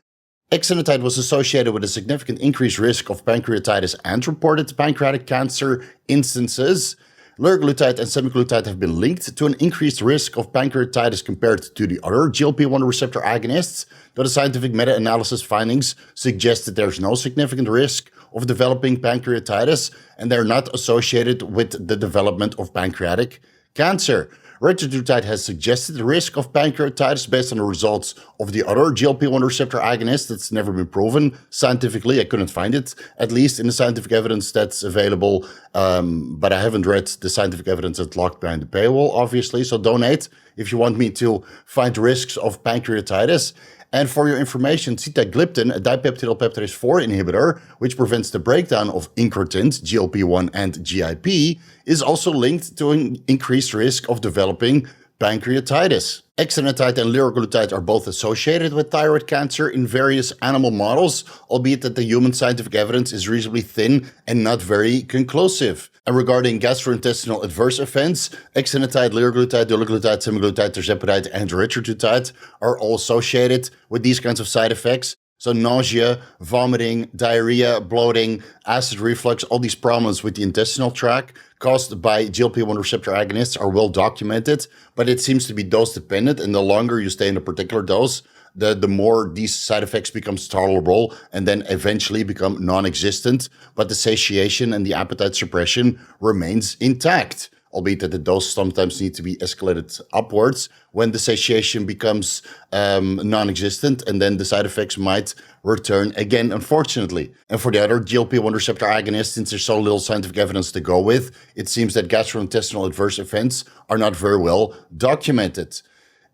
A: Exenatide was associated with a significant increased risk of pancreatitis and reported pancreatic cancer instances. Liraglutide and semaglutide have been linked to an increased risk of pancreatitis compared to the other GLP-1 receptor agonists, though the scientific meta-analysis findings suggest that there's no significant risk of developing pancreatitis, and they're not associated with the development of pancreatic cancer. Retatrutide has suggested the risk of pancreatitis based on the results of the other GLP-1 receptor agonist. That's never been proven scientifically. I couldn't find it, at least in the scientific evidence that's available. But I haven't read the scientific evidence that's locked behind the paywall, obviously. So donate if you want me to find risks of pancreatitis. And for your information, sitagliptin, a dipeptidyl peptidase 4 inhibitor, which prevents the breakdown of incretins, GLP-1 and GIP, is also linked to an increased risk of developing pancreatitis. Exenatide and liraglutide are both associated with thyroid cancer in various animal models, albeit that the human scientific evidence is reasonably thin and not very conclusive. And regarding gastrointestinal adverse events, exenatide, liraglutide, dulaglutide, semaglutide, tirzepatide, and retatrutide are all associated with these kinds of side effects. So nausea, vomiting, diarrhea, bloating, acid reflux, all these problems with the intestinal tract caused by GLP-1 receptor agonists are well documented, but it seems to be dose dependent, and the longer you stay in a particular dose, the more these side effects becomes tolerable and then eventually become non-existent, but the satiation and the appetite suppression remains intact, albeit that the dose sometimes needs to be escalated upwards when the satiation becomes non-existent, and then the side effects might return again, unfortunately. And for the other GLP-1 receptor agonists, since there's so little scientific evidence to go with, it seems that gastrointestinal adverse events are not very well documented.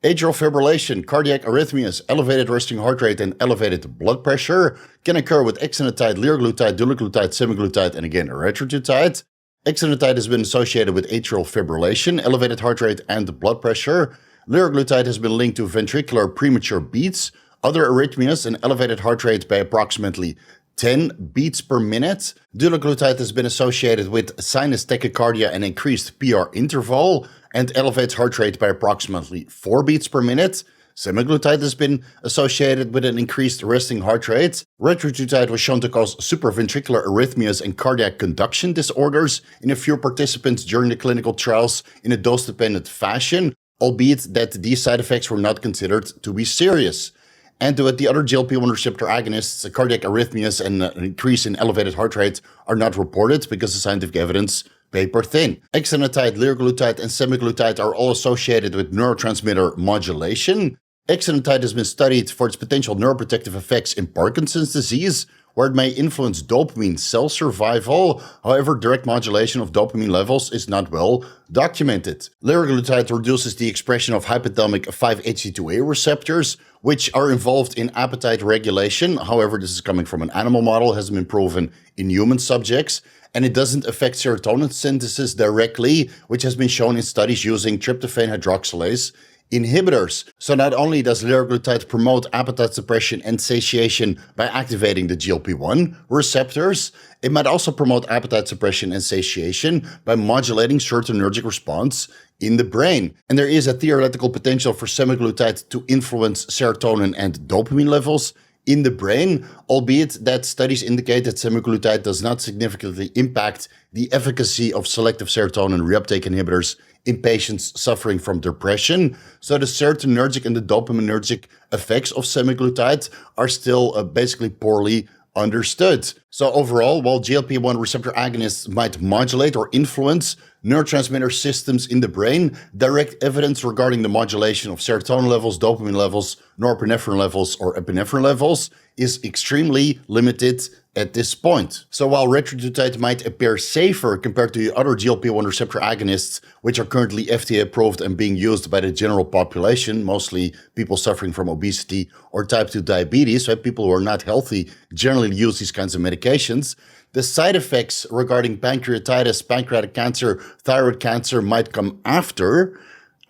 A: Atrial fibrillation, cardiac arrhythmias, elevated resting heart rate, and elevated blood pressure can occur with exenatide, liraglutide, dulaglutide, semaglutide, and again, retatrutide. Exenatide has been associated with atrial fibrillation, elevated heart rate, and blood pressure. Liraglutide has been linked to ventricular premature beats, other arrhythmias, and elevated heart rate by approximately 10 beats per minute. Dulaglutide has been associated with sinus tachycardia and increased PR interval, and elevates heart rate by approximately 4 beats per minute. Semaglutide has been associated with an increased resting heart rate. Retatrutide was shown to cause supraventricular arrhythmias and cardiac conduction disorders in a few participants during the clinical trials in a dose-dependent fashion, albeit that these side effects were not considered to be serious. And with the other GLP-1 receptor agonists, cardiac arrhythmias and an increase in elevated heart rate are not reported because the scientific evidence paper thin. Exenatide, liraglutide, and semaglutide are all associated with neurotransmitter modulation. Exenatide has been studied for its potential neuroprotective effects in Parkinson's disease, where it may influence dopamine cell survival. However, direct modulation of dopamine levels is not well documented. Liraglutide reduces the expression of hypothalamic 5-HT2A receptors, which are involved in appetite regulation. However, this is coming from an animal model, hasn't been proven in human subjects, and it doesn't affect serotonin synthesis directly, which has been shown in studies using tryptophan hydroxylase inhibitors. So not only does liraglutide promote appetite suppression and satiation by activating the GLP-1 receptors, it might also promote appetite suppression and satiation by modulating serotonergic response in the brain. And there is a theoretical potential for semaglutide to influence serotonin and dopamine levels in the brain, albeit that studies indicate that semaglutide does not significantly impact the efficacy of selective serotonin reuptake inhibitors in patients suffering from depression. So the serotonergic and the dopaminergic effects of semaglutide are still basically poorly understood. So overall, while GLP-1 receptor agonists might modulate or influence neurotransmitter systems in the brain, direct evidence regarding the modulation of serotonin levels, dopamine levels, norepinephrine levels, or epinephrine levels is extremely limited at this point. So while retatrutide might appear safer compared to the other GLP-1 receptor agonists, which are currently FDA approved and being used by the general population, mostly people suffering from obesity or type 2 diabetes, so people who are not healthy generally use these kinds of medications, the side effects regarding pancreatitis, pancreatic cancer, thyroid cancer might come after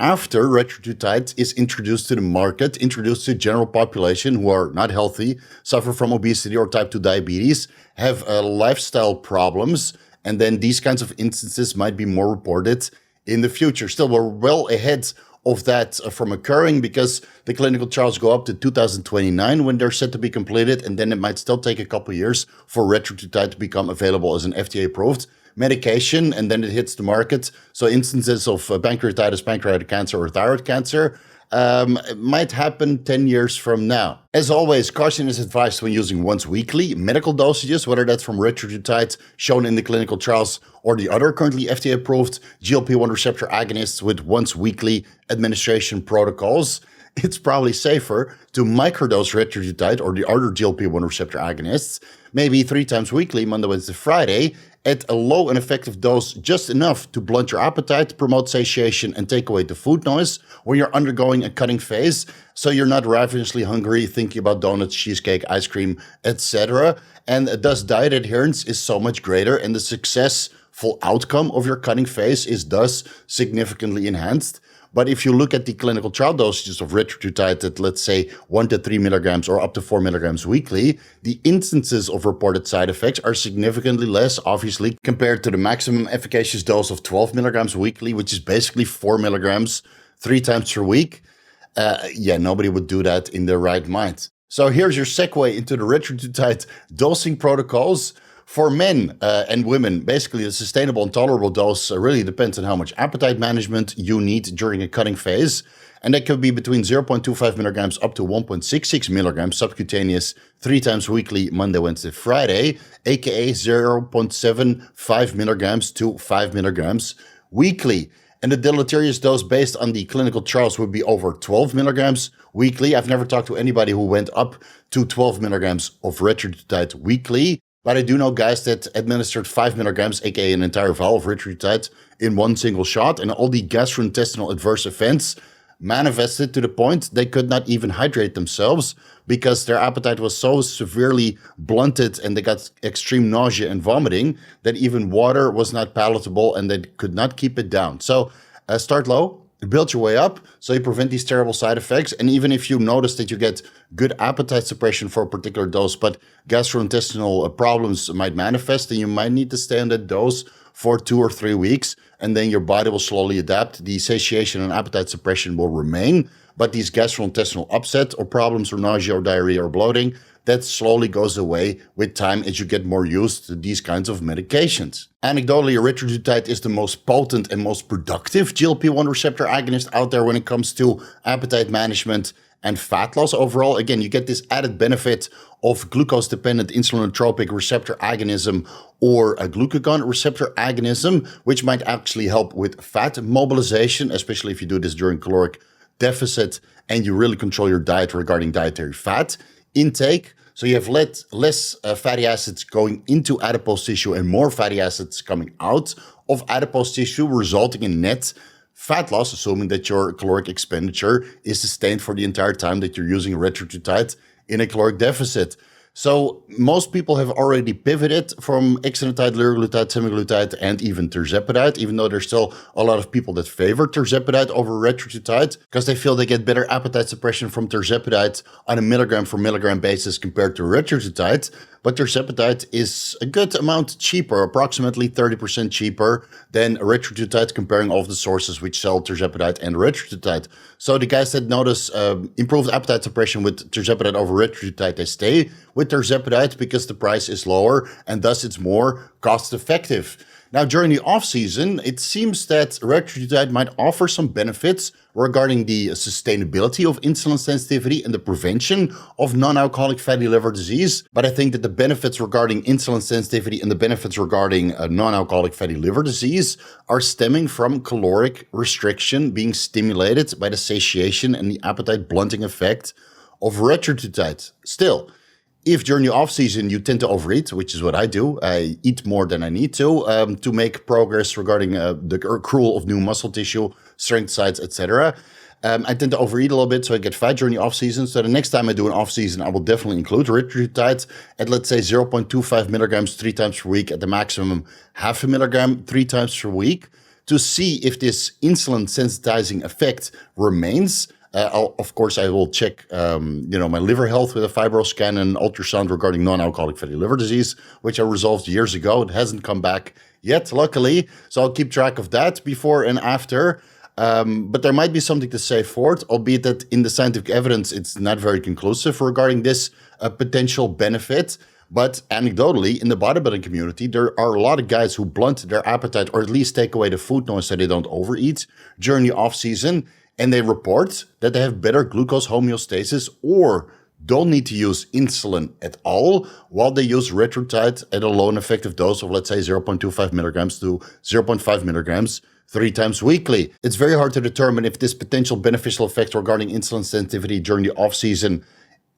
A: retatrutide is introduced to the market, introduced to the general population who are not healthy, suffer from obesity or type 2 diabetes, have lifestyle problems, and then these kinds of instances might be more reported in the future. Still, we're well ahead of that from occurring because the clinical trials go up to 2029 when they're set to be completed, and then it might still take a couple of years for retatrutide to become available as an FDA-approved medication, and then it hits the market. So instances of pancreatitis, pancreatic cancer, or thyroid cancer might happen 10 years from now. As always, caution is advised when using once weekly medical dosages, whether that's from retatrutide shown in the clinical trials or the other currently FDA-approved GLP-1 receptor agonists with once weekly administration protocols. It's probably safer to microdose retatrutide or the other GLP-1 receptor agonists, maybe 3 times weekly, Monday, Wednesday, Friday, at a low and effective dose, just enough to blunt your appetite, promote satiation, and take away the food noise when you're undergoing a cutting phase, so you're not ravenously hungry thinking about donuts, cheesecake, ice cream, etc. And thus diet adherence is so much greater, and the successful outcome of your cutting phase is thus significantly enhanced. But if you look at the clinical trial dosages of retatrutide at, let's say, 1 to 3 milligrams or up to 4 milligrams weekly, the instances of reported side effects are significantly less, obviously, compared to the maximum efficacious dose of 12 milligrams weekly, which is basically 4 milligrams 3 times per week. Nobody would do that in their right mind. So here's your segue into the retatrutide dosing protocols. For men and women, basically the sustainable and tolerable dose really depends on how much appetite management you need during a cutting phase. And that could be between 0.25 milligrams up to 1.66 milligrams subcutaneous 3 times weekly, Monday, Wednesday, Friday, aka 0.75 milligrams to 5 milligrams weekly. And the deleterious dose based on the clinical trials would be over 12 milligrams weekly. I've never talked to anybody who went up to 12 milligrams of retatrutide weekly. But I do know guys that administered 5 milligrams, aka an entire vial of retatrutide, in one single shot, and all the gastrointestinal adverse events manifested to the point they could not even hydrate themselves because their appetite was so severely blunted and they got extreme nausea and vomiting that even water was not palatable and they could not keep it down. So start low, build your way up so you prevent these terrible side effects. And even if you notice that you get good appetite suppression for a particular dose, but gastrointestinal problems might manifest, then you might need to stay on that dose for 2 or 3 weeks, and then your body will slowly adapt. The satiation and appetite suppression will remain, but these gastrointestinal upset or problems or nausea or diarrhea or bloating, that slowly goes away with time as you get more used to these kinds of medications. Anecdotally, retatrutide is the most potent and most productive GLP-1 receptor agonist out there when it comes to appetite management and fat loss overall. Again, you get this added benefit of glucose-dependent insulinotropic receptor agonism or a glucagon receptor agonism, which might actually help with fat mobilization, especially if you do this during caloric deficit and you really control your diet regarding dietary fat intake. So you have less fatty acids going into adipose tissue and more fatty acids coming out of adipose tissue, resulting in net fat loss, assuming that your caloric expenditure is sustained for the entire time that you're using retatrutide in a caloric deficit. So most people have already pivoted from exenatide, liraglutide, semaglutide, and even tirzepatide, even though there's still a lot of people that favor tirzepatide over retatrutide because they feel they get better appetite suppression from tirzepatide on a milligram for milligram basis compared to retatrutide. But tirzepatide is a good amount cheaper, approximately 30% cheaper than retatrutide, comparing all of the sources which sell tirzepatide and retatrutide. So the guys that notice improved appetite suppression with tirzepatide over retatrutide, they stay with tirzepatide because the price is lower and thus it's more cost effective. Now, during the off-season, it seems that retatrutide might offer some benefits regarding the sustainability of insulin sensitivity and the prevention of non-alcoholic fatty liver disease. But I think that the benefits regarding insulin sensitivity and the benefits regarding non-alcoholic fatty liver disease are stemming from caloric restriction being stimulated by the satiation and the appetite blunting effect of retatrutide. Still, if during the off-season you tend to overeat, which is what I do, I eat more than I need to make progress regarding the accrual of new muscle tissue, strength size, etc. I tend to overeat a little bit, so I get fat during the off-season. So the next time I do an off-season, I will definitely include retatrutide at, let's say, 0.25 milligrams 3 times per week, at the maximum half a milligram 3 times per week, to see if this insulin sensitizing effect remains. Of course, I will check, my liver health with a FibroScan and ultrasound regarding non-alcoholic fatty liver disease, which I resolved years ago. It hasn't come back yet, luckily. So I'll keep track of that before and after. But there might be something to say for it, albeit that in the scientific evidence, it's not very conclusive regarding this potential benefit. But anecdotally, in the bodybuilding community, there are a lot of guys who blunt their appetite or at least take away the food noise so they don't overeat during the off-season. And they report that they have better glucose homeostasis or don't need to use insulin at all while they use retatrutide at a low and effective dose of, let's say, 0.25 milligrams to 0.5 milligrams 3 times weekly. It's very hard to determine if this potential beneficial effect regarding insulin sensitivity during the off-season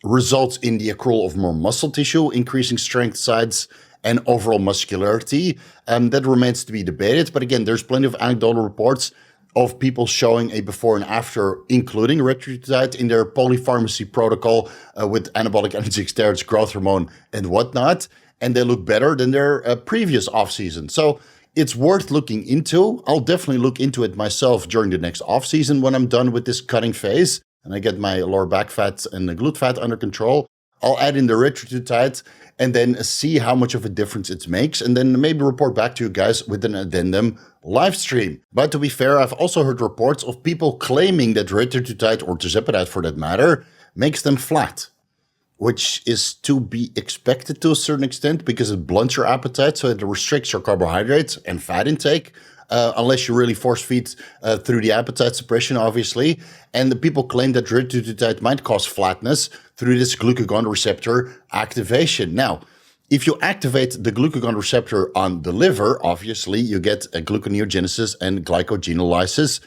A: results in the accrual of more muscle tissue, increasing strength size, and overall muscularity. That remains to be debated. But again, there's plenty of anecdotal reports of people showing a before and after, including retatrutide in their polypharmacy protocol with anabolic energy steroids, growth hormone, and whatnot. And they look better than their previous off-season. So it's worth looking into. I'll definitely look into it myself during the next off-season when I'm done with this cutting phase and I get my lower back fat and the glute fat under control. I'll add in the retatrutide and then see how much of a difference it makes, and then maybe report back to you guys with an addendum live stream. But to be fair, I've also heard reports of people claiming that retatrutide, or tirzepatide for that matter, makes them flat, which is to be expected to a certain extent because it blunts your appetite, so it restricts your carbohydrates and fat intake, unless you really force feed through the appetite suppression, obviously. And the people claim that retatrutide might cause flatness through this glucagon receptor activation. Now, if you activate the glucagon receptor on the liver, obviously you get a gluconeogenesis and glycogenolysis,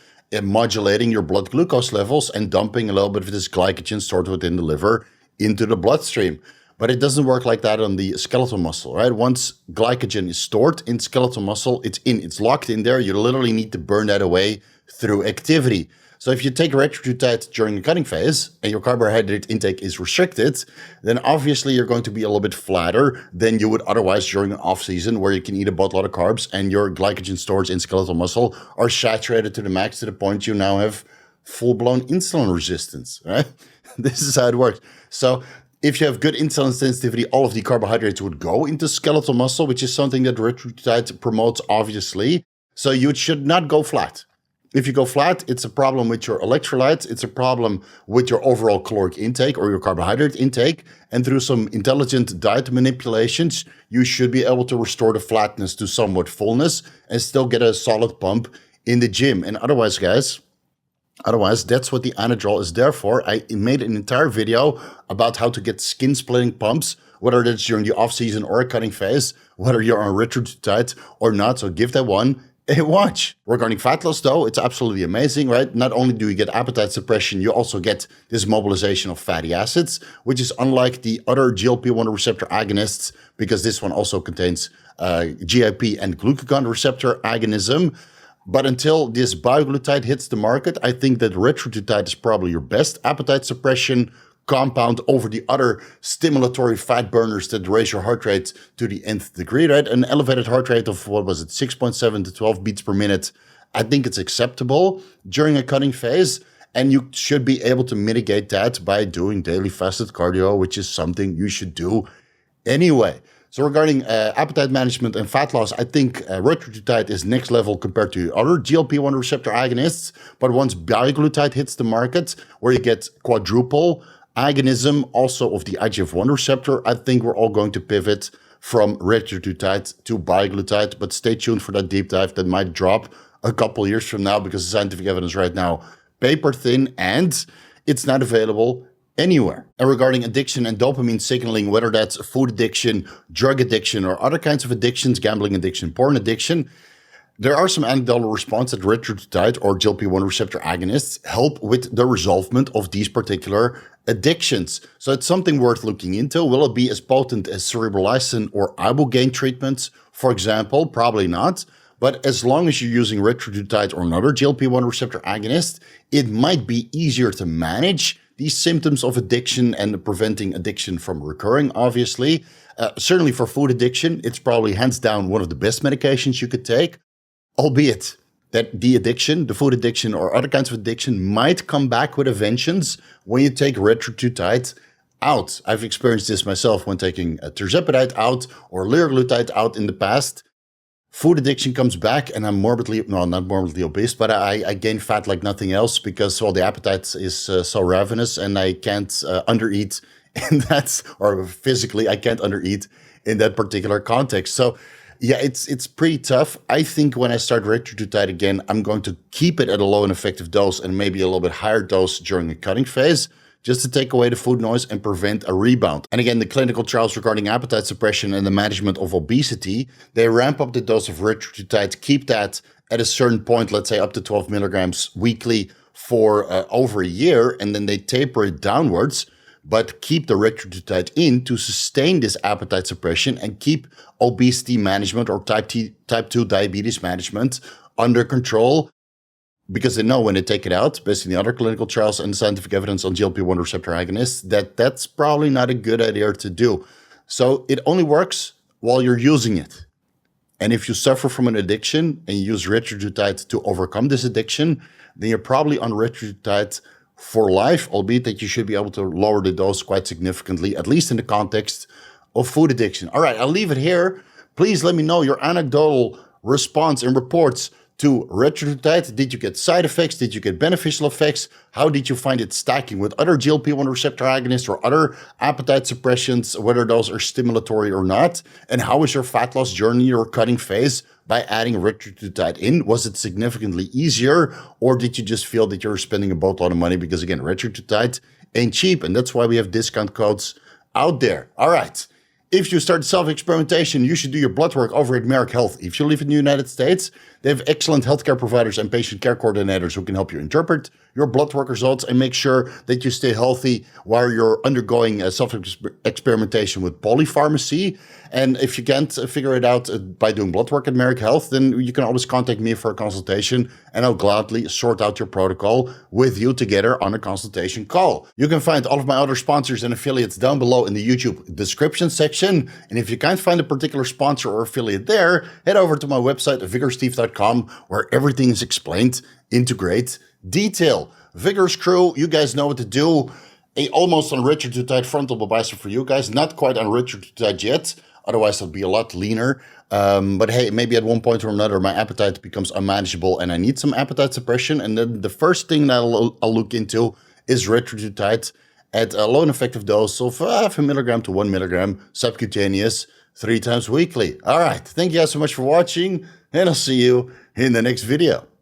A: modulating your blood glucose levels and dumping a little bit of this glycogen stored within the liver into the bloodstream. But it doesn't work like that on the skeletal muscle, right? Once glycogen is stored in skeletal muscle, it's locked in there. You literally need to burn that away through activity. So if you take retatrutide during the cutting phase and your carbohydrate intake is restricted, then obviously you're going to be a little bit flatter than you would otherwise during an off season where you can eat a boatload of carbs and your glycogen stores in skeletal muscle are saturated to the max to the point you now have full-blown insulin resistance, right? This is how it works. So if you have good insulin sensitivity, all of the carbohydrates would go into skeletal muscle, which is something that retatrutide promotes, obviously. So you should not go flat. If you go flat, it's a problem with your electrolytes. It's a problem with your overall caloric intake or your carbohydrate intake. And through some intelligent diet manipulations, you should be able to restore the flatness to somewhat fullness and still get a solid pump in the gym. And otherwise, guys, that's what the Anecdotal is there for. I made an entire video about how to get skin splitting pumps, whether that's during the off season or a cutting phase, whether you're on retatrutide or not. So give that one a watch. Regarding fat loss though, it's absolutely amazing, right? Not only do you get appetite suppression, you also get this mobilization of fatty acids, which is unlike the other GLP-1 receptor agonists, because this one also contains GIP and glucagon receptor agonism. But until this bioglutide hits the market, I think that retatrutide is probably your best appetite suppression compound over the other stimulatory fat burners that raise your heart rate to the nth degree, right? An elevated heart rate of, 6.7 to 12 beats per minute. I think it's acceptable during a cutting phase, and you should be able to mitigate that by doing daily fasted cardio, which is something you should do anyway. So regarding appetite management and fat loss, I think retatrutide is next level compared to other GLP-1 receptor agonists. But once bioglutide hits the market, where you get quadruple agonism also of the IGF-1 receptor, I think we're all going to pivot from retatrutide to bioglutide. But stay tuned for that deep dive that might drop a couple years from now, because the scientific evidence right now, paper thin, and it's not available anywhere. And regarding addiction and dopamine signaling, whether that's food addiction, drug addiction, or other kinds of addictions, gambling addiction, porn addiction, there are some anecdotal response that retatrutide or GLP-1 receptor agonists help with the resolvement of these particular addictions. So it's something worth looking into. Will it be as potent as cerebrolysin or ibogaine treatments, for example? Probably not. But as long as you're using retatrutide or another GLP-1 receptor agonist, it might be easier to manage these symptoms of addiction and preventing addiction from recurring, obviously. Certainly for food addiction, it's probably hands down one of the best medications you could take, albeit that the addiction, the food addiction or other kinds of addiction might come back with a vengeance when you take retatrutide out. I've experienced this myself when taking tirzepatide out or liraglutide out in the past. Food addiction comes back and I'm not morbidly obese, but I gain fat like nothing else because, well, the appetite is so ravenous and I can't undereat in that, or physically I can't undereat in that particular context. So yeah, it's pretty tough. I think when I start retatrutide again, I'm going to keep it at a low and effective dose and maybe a little bit higher dose during the cutting phase, just to take away the food noise and prevent a rebound. And again, the clinical trials regarding appetite suppression and the management of obesity, they ramp up the dose of retatrutide, keep that at a certain point, let's say up to 12 milligrams weekly for over a year, and then they taper it downwards, but keep the retatrutide in to sustain this appetite suppression and keep obesity management or type 2 diabetes management under control. Because they know when they take it out, based on the other clinical trials and scientific evidence on GLP-1 receptor agonists, that's probably not a good idea to do. So it only works while you're using it. And if you suffer from an addiction and you use retatrutide to overcome this addiction, then you're probably on retatrutide for life, albeit that you should be able to lower the dose quite significantly, at least in the context of food addiction. All right, I'll leave it here. Please let me know your anecdotal response and reports to retatrutide. Did you get side effects? Did you get beneficial effects? How did you find it stacking with other GLP-1 receptor agonists or other appetite suppressions, whether those are stimulatory or not? And how was your fat loss journey or cutting phase by adding retatrutide in? Was it significantly easier, or did you just feel that you're spending a boatload of money? Because again, retatrutide ain't cheap, and that's why we have discount codes out there. All right. If you start self-experimentation, you should do your blood work over at Merck Health. If you live in the United States, they have excellent healthcare providers and patient care coordinators who can help you interpret your blood work results and make sure that you stay healthy while you're undergoing a self-experimentation with polypharmacy. And if you can't figure it out by doing blood work at Merrick Health, then you can always contact me for a consultation, and I'll gladly sort out your protocol with you together on a consultation call. You can find all of my other sponsors and affiliates down below in the YouTube description section. And if you can't find a particular sponsor or affiliate there, head over to my website, vigoroussteve.com, where everything is explained into great detail. Vigorous crew, you guys know what to do. Almost on Retatrutide frontal bicep for you guys, not quite on Retatrutide yet. Otherwise, I'll be a lot leaner. But hey, maybe at one point or another, my appetite becomes unmanageable and I need some appetite suppression. And then the first thing that I'll look into is Retatrutide at a low and effective dose of 0.5 milligram to 1 milligram subcutaneous 3 times weekly. All right. Thank you guys so much for watching, and I'll see you in the next video.